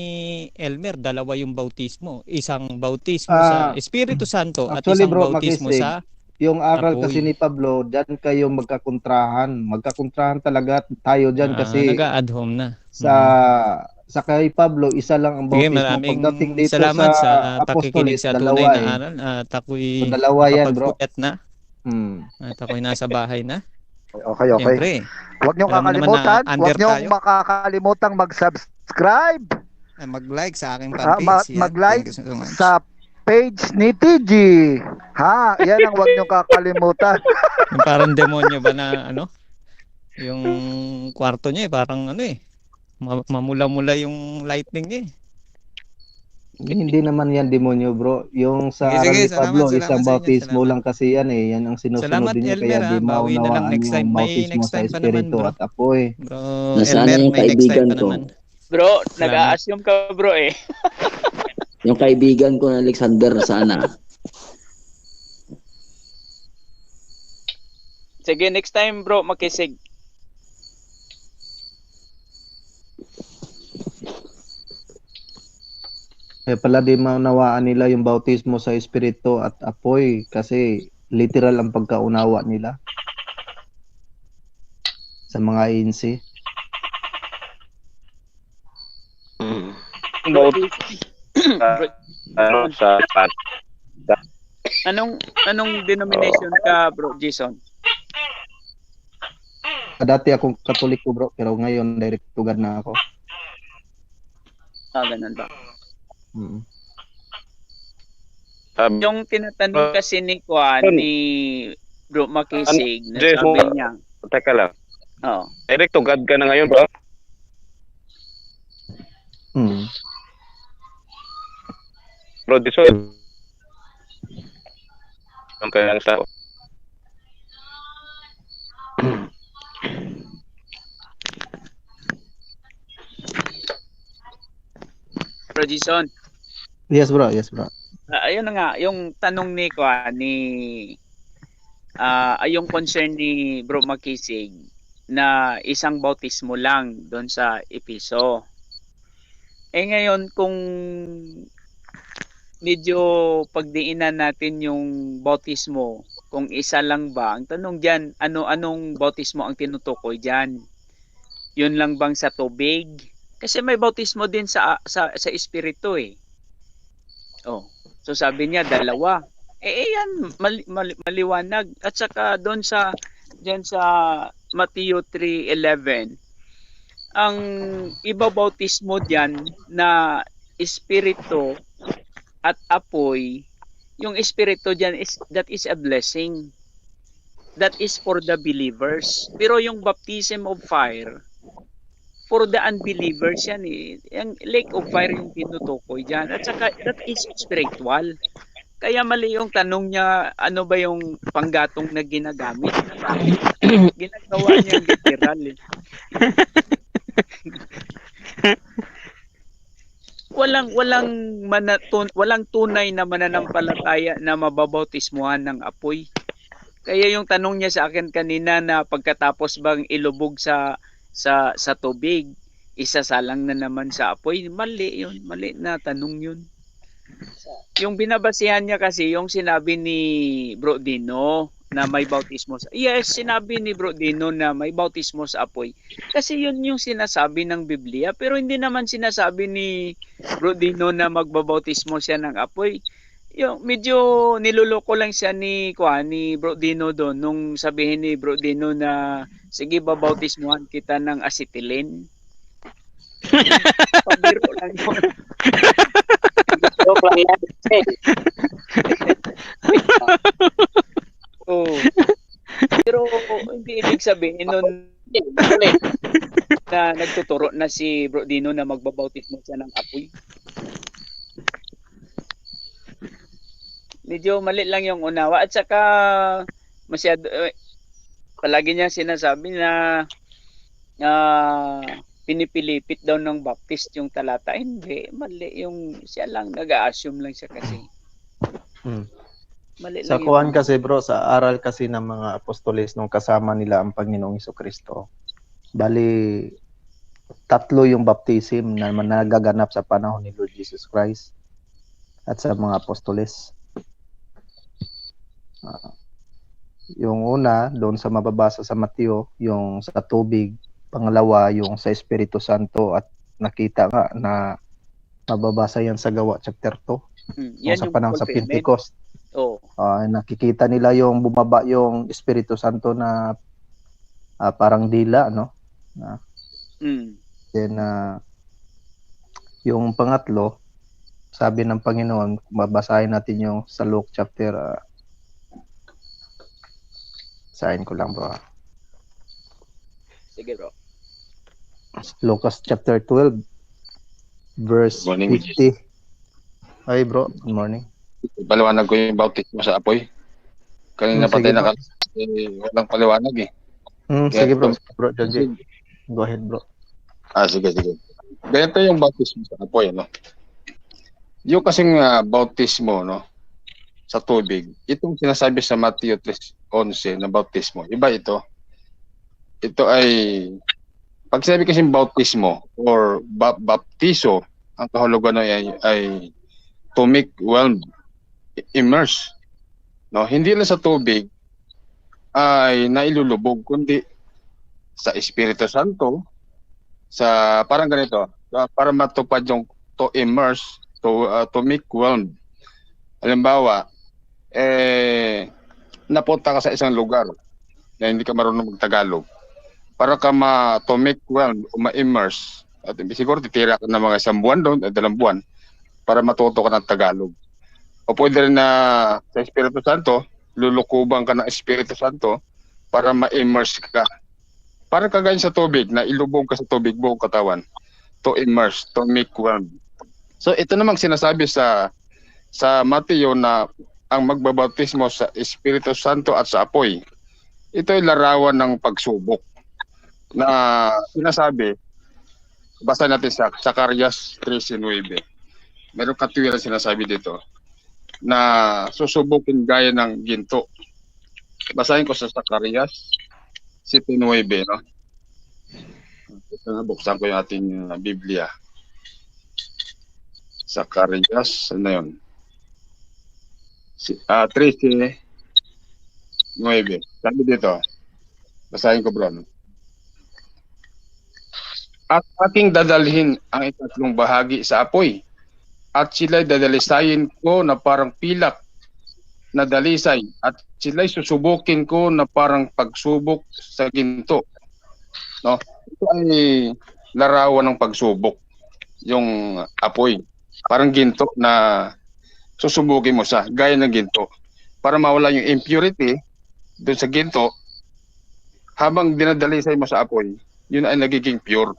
[SPEAKER 6] Elmer, dalawa yung bautismo. Isang bautismo sa Espiritu Santo at
[SPEAKER 7] actually,
[SPEAKER 6] isang
[SPEAKER 7] bro,
[SPEAKER 6] bautismo
[SPEAKER 7] Makisig,
[SPEAKER 6] sa
[SPEAKER 7] yung aral
[SPEAKER 6] apoy.
[SPEAKER 7] kasi ni Pablo, dyan kayo magkakontrahan. Magkakontrahan talaga tayo dyan kasi
[SPEAKER 6] nag-a-add home na.
[SPEAKER 7] sa kay Pablo, isa lang ang
[SPEAKER 6] Sige,
[SPEAKER 7] bautismo.
[SPEAKER 6] maraming
[SPEAKER 7] Pagdating dito
[SPEAKER 6] salamat sa
[SPEAKER 7] Apostolis,
[SPEAKER 6] pakikinig sa tunay
[SPEAKER 7] dalawa
[SPEAKER 6] na aral. At ako'y
[SPEAKER 7] So, dalawa yan, bro.
[SPEAKER 6] nakapagpuyat na. At ako'y nasa bahay na.
[SPEAKER 9] Okay.
[SPEAKER 6] Siyempre,
[SPEAKER 9] Huwag niyong
[SPEAKER 6] alam mo naman na
[SPEAKER 9] kakalimutan,
[SPEAKER 6] under
[SPEAKER 9] huwag niyong
[SPEAKER 6] tayo.
[SPEAKER 9] makakalimutang mag-subscribe,
[SPEAKER 6] mag-like sa aking fanpage. Yan.
[SPEAKER 9] mag-like
[SPEAKER 6] Thank you so much.
[SPEAKER 9] sa page ni TG. Ha, yan ang huwag niyong kakalimutan.
[SPEAKER 6] Yung parang demonyo ba na ano? Yung kwarto niya parang ano mamula-mula yung lightning niya.
[SPEAKER 7] Hindi naman yan demonyo, bro. Yung sa
[SPEAKER 6] Sige,
[SPEAKER 7] aral ni
[SPEAKER 6] salamat,
[SPEAKER 7] Pablo,
[SPEAKER 6] salamat
[SPEAKER 7] isang
[SPEAKER 6] sa inyo,
[SPEAKER 7] bautismo
[SPEAKER 6] salamat.
[SPEAKER 7] lang kasi yan eh. Yan ang sinusunod
[SPEAKER 6] Salamat,
[SPEAKER 7] din niya,
[SPEAKER 6] Elmer,
[SPEAKER 7] kaya di
[SPEAKER 6] ha. Bawi na lang
[SPEAKER 7] maunawaan
[SPEAKER 6] next time.
[SPEAKER 7] yung
[SPEAKER 6] May
[SPEAKER 7] bautismo
[SPEAKER 6] next
[SPEAKER 7] sa
[SPEAKER 6] time pa naman,
[SPEAKER 7] Espiritu
[SPEAKER 6] bro.
[SPEAKER 7] at apoy.
[SPEAKER 6] Bro,
[SPEAKER 11] Nasaan
[SPEAKER 6] Elmer,
[SPEAKER 11] yung
[SPEAKER 6] may next time
[SPEAKER 11] kaibigan
[SPEAKER 6] pa
[SPEAKER 11] ko?
[SPEAKER 6] naman.
[SPEAKER 3] Bro,
[SPEAKER 6] Salamat.
[SPEAKER 3] nag-a-assume ka bro eh.
[SPEAKER 11] Yung kaibigan ko na Alexander, sana.
[SPEAKER 4] Sige, next time bro, makisig.
[SPEAKER 7] Kaya pala di maunawaan nila yung bautismo sa Espiritu at apoy kasi literal ang pagkaunawa nila sa mga INC.
[SPEAKER 1] Ano sa
[SPEAKER 4] Anong denomination ka, bro Jason?
[SPEAKER 7] Dati akong Katoliko, bro, pero ngayon direct to God na ako.
[SPEAKER 4] Ganun ba?
[SPEAKER 7] Mm.
[SPEAKER 4] Yung tinatanong kasi ni Juan, ni Bro Makisig, na
[SPEAKER 1] Jason,
[SPEAKER 4] sabi niya,
[SPEAKER 1] teka lang.
[SPEAKER 4] Oo.
[SPEAKER 1] Direct to God ka na ngayon, bro? Bro, Jason. Ang kayang tao.
[SPEAKER 4] Bro Jason.
[SPEAKER 7] Yes, bro. Yes, bro.
[SPEAKER 4] Ayun na nga, yung tanong ni Juan, yung concern ni Bro Makisig na isang bautismo lang doon sa Episo. Ngayon kung medyo pagdiinan natin yung bautismo, kung isa lang ba, ang tanong diyan, anong bautismo ang tinutukoy diyan? Yun lang bang sa tubig? Kasi may bautismo din sa espiritu eh. Oh. So sabi niya dalawa. Yan maliwanag. At saka doon diyan sa Mateo 3:11, ang iba bautismo diyan na espiritu at apoy, yung espiritu diyan that is a blessing. That is for the believers. Pero yung baptism of fire, for the unbelievers yan eh. Yung lake of fire yung tinutukoy dyan. At saka, that is spiritual. Kaya mali yung tanong niya, ano ba yung panggatong na ginagamit? Ginagawa niya literal eh. Walang tunay na mananampalataya na mababautismuhan ng apoy. Kaya yung tanong niya sa akin kanina na pagkatapos bang ilubog sa tubig, isasalang na naman sa apoy, mali yun, mali na tanong yun. Yung binabasihan niya kasi yung sinabi ni Bro Dino na may bautismo yes, sinabi ni Bro Dino na may bautismo sa apoy. Kasi yun yung sinasabi ng Biblia, pero hindi naman sinasabi ni Bro Dino na magbabautismo siya ng apoy. Yung medyo niluloko lang siya ni Bro Dino doon nung sabihin ni Bro Dino na sige babautismuhan kita ng acetylene. Pabiro lang yun.
[SPEAKER 3] Joke lang yan.
[SPEAKER 4] Oh. Pero hindi ibig sabihin nun na nagtuturo na si Bro Dino na magbabautismo siya ng apoy. Medyo mali lang yung unawa at saka masyado palagi niya sinasabi na pinipilipit daw ng Baptist yung talata. Hindi, mali yung siya lang nag-a-assume lang siya kasi. Mali
[SPEAKER 7] Sa
[SPEAKER 4] lang
[SPEAKER 7] kuwan kasi bro, sa aral kasi ng mga apostoles nung kasama nila ang Panginoong Jesucristo. Bali, 3 yung baptism na nagaganap sa panahon ni Lord Jesus Christ at sa mga apostoles. Yung una, doon sa mababasa sa Mateo, yung sa tubig. Pangalawa, yung sa Espiritu Santo at nakita nga na mababasa yan sa Gawa chapter 2.
[SPEAKER 4] Yan
[SPEAKER 7] sa
[SPEAKER 4] yung
[SPEAKER 7] panahon sa
[SPEAKER 4] fulfillment.
[SPEAKER 7] Pentecost.
[SPEAKER 4] Oh.
[SPEAKER 7] Nakikita nila yung bumaba yung Espiritu Santo na parang dila, no? Then yung pangatlo, sabi ng Panginoon, babasahin natin yung sa Luke chapter sahin ko lang, bro.
[SPEAKER 4] Sige, bro.
[SPEAKER 7] Lucas chapter 12 verse 50. Ay, bro, good morning.
[SPEAKER 12] Paliwanag ko yung bautismo sa apoy. Kanina patay na walang paliwanag eh.
[SPEAKER 7] Sige, bro. Bro, go ahead, bro.
[SPEAKER 12] Sige. Ganito yung bautismo sa apoy, no? Yung kasing bautismo, no? Sa tubig, itong sinasabi sa Matthew 3:11 na bautismo, iba ito. Ito ay, pag sinabi kasing bautismo or baptizo, ang kahulugan ay to make immerse. No, hindi lang sa tubig ay nailulubog, kundi sa Espiritu Santo, sa parang ganito, para matupad yung to immerse, to make whelmed. Halimbawa, napunta ka sa isang lugar na hindi ka marunong mag-Tagalog. Para ka to make whelmed o ma-immerse, at siguro titira ka ng mga 1 buwan doon, 2 buwan, para matuto ka ng Tagalog. O pwede rin na sa Espiritu Santo, lulukuban ka ng Espiritu Santo para ma-immerse ka. Parang kagaya sa tubig, na ilubog ka sa tubig buong katawan. To immerse, to make whelmed. So ito namang sinasabi sa Mateo na ang magbabautismo sa Espiritu Santo at sa apoy. Ito ay larawan ng pagsubok na sinasabi, basta natin sa Zacarias 3:9. Meron katwiran sinasabi dito na susubukin gaya ng ginto. Basahin ko sa Zacarias 7:9, no? Ito na, buksan ko yung ating Biblia. Zacarias, ano yun? 3:9. Sabi dito, basahin ko, bro. At aking dadalhin ang ikatlong bahagi sa apoy, at sila'y dadalisayin ko na parang pilak na dalisay, at sila'y susubukin ko na parang pagsubok sa ginto. No? Ito ay larawan ng pagsubok, yung apoy. Parang ginto na susubukin mo sa gaya ng ginto para mawala yung impurity doon sa ginto. Habang dinadalisay mo sa apoy, yun ay nagiging pure,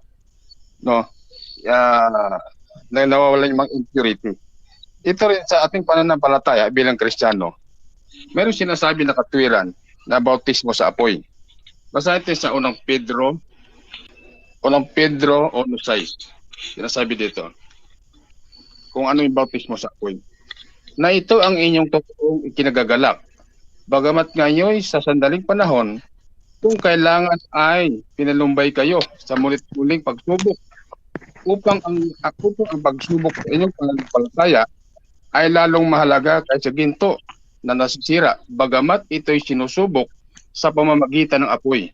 [SPEAKER 12] no? Nawawala yung mga impurity. Ito rin sa ating pananampalataya bilang Kristiyano, meron sinasabi na katwiran na bautismo sa apoy. Basahin natin sa unang Pedro 1:6. Sinasabi dito kung ano yung bautismo sa apoy, na ito ang inyong totoong ikinagagalak, bagamat ngayon sa sandaling panahon, kung kailangan ay pinalumbay kayo sa mulit-muling pagsubok, upang ang pagsubok sa inyong pananampalataya ay lalong mahalaga kaysa ginto na nasisira, bagamat ito'y sinusubok sa pamamagitan ng apoy,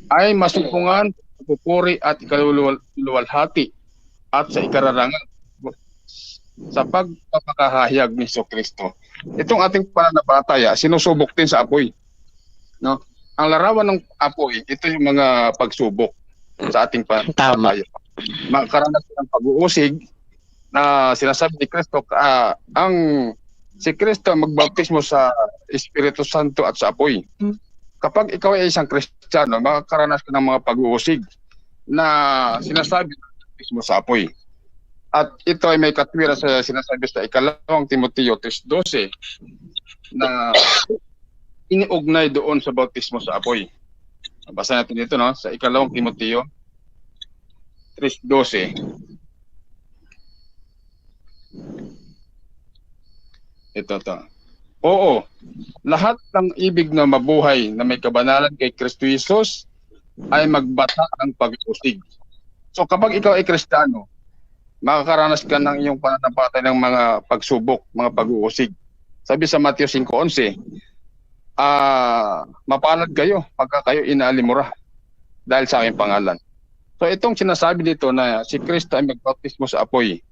[SPEAKER 12] ay masupungan, pupuri at ikaluluwalhati at sa ikararangan sa pagpapakahayag ni Jesucristo. Itong ating pananampalataya, sinusubok din sa apoy. No? Ang larawan ng apoy, ito yung mga pagsubok sa ating pananampalataya. Makakaranas ng pag-uusig na sinasabi ni Kristo, si Kristo magbautismo sa Espiritu Santo at sa apoy. Kapag ikaw ay isang Kristiyano, makakaranas ka ng mga pag-uusig na sinasabi ng bautismo sa apoy. At ito ay may katwiran sa sinasabi sa 2 Timoteo 3:12 na iniugnay doon sa bautismo sa apoy. Basa natin dito, no? Sa 2 Timoteo 3:12. Ito. Oo, lahat ng ibig na mabuhay na may kabanalan kay Kristo Jesus ay magbata ng pag-usig. So kapag ikaw ay Kristiyano, makakaranas ka ng iyong pananampalataya ng mga pagsubok, mga pag-uusig. Sabi sa Matthew 5:11, mapalad kayo pagka kayo inaalimura dahil sa aking pangalan. So itong sinasabi dito na si Kristo ay magbautismo sa apoy,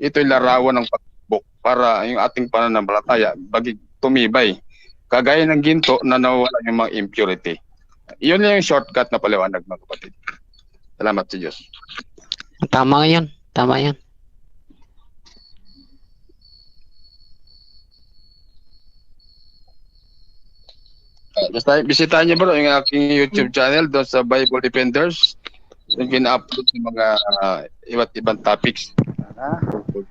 [SPEAKER 12] ito'y larawan ng pagsubok. notebook para yung ating pananampalataya bagig tumibay. Kagaya ng ginto na nawawala yung mga impurity. Iyon lang yung shortcut na paliwanag, mga kapatid. Salamat sa Diyos.
[SPEAKER 13] Tama yan. Tama yan.
[SPEAKER 12] Basta bisitahin niyo bro yung aking YouTube channel doon sa Bible Defenders. Yung pina-upload ng mga iba't ibang topics.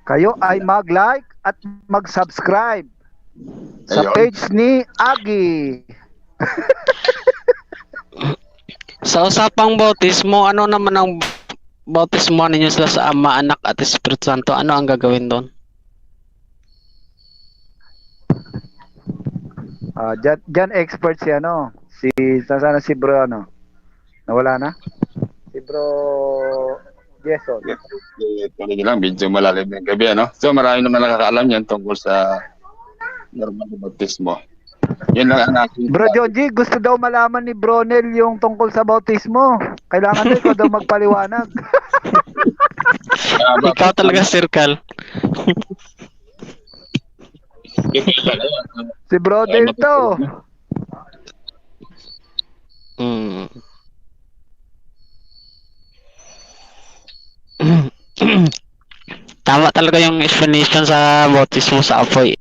[SPEAKER 9] Kayo ay mag-like at mag-subscribe sa
[SPEAKER 12] Ayun.
[SPEAKER 9] page ni Agi.
[SPEAKER 13] Sa usapang bautismo, ano naman ang bautismo ninyo sila sa Ama, Anak at Espiritu Santo? Ano ang gagawin doon?
[SPEAKER 9] Diyan expert si sana si bro nawala na? Si bro Jason.
[SPEAKER 12] Tuloy lang, medyo malalim ng gabi, ano? So marami naman nakakaalam yan tungkol sa normal na bautismo. Yun lang ang aking...
[SPEAKER 9] Bro Joji, gusto daw malaman ni Bronel yung tungkol sa bautismo. Kailangan daw ikaw daw magpaliwanag.
[SPEAKER 13] Ikaw talaga, Circle.
[SPEAKER 9] Si Brodel to.
[SPEAKER 13] Tama talaga yung explanation sa bautismo sa apoy.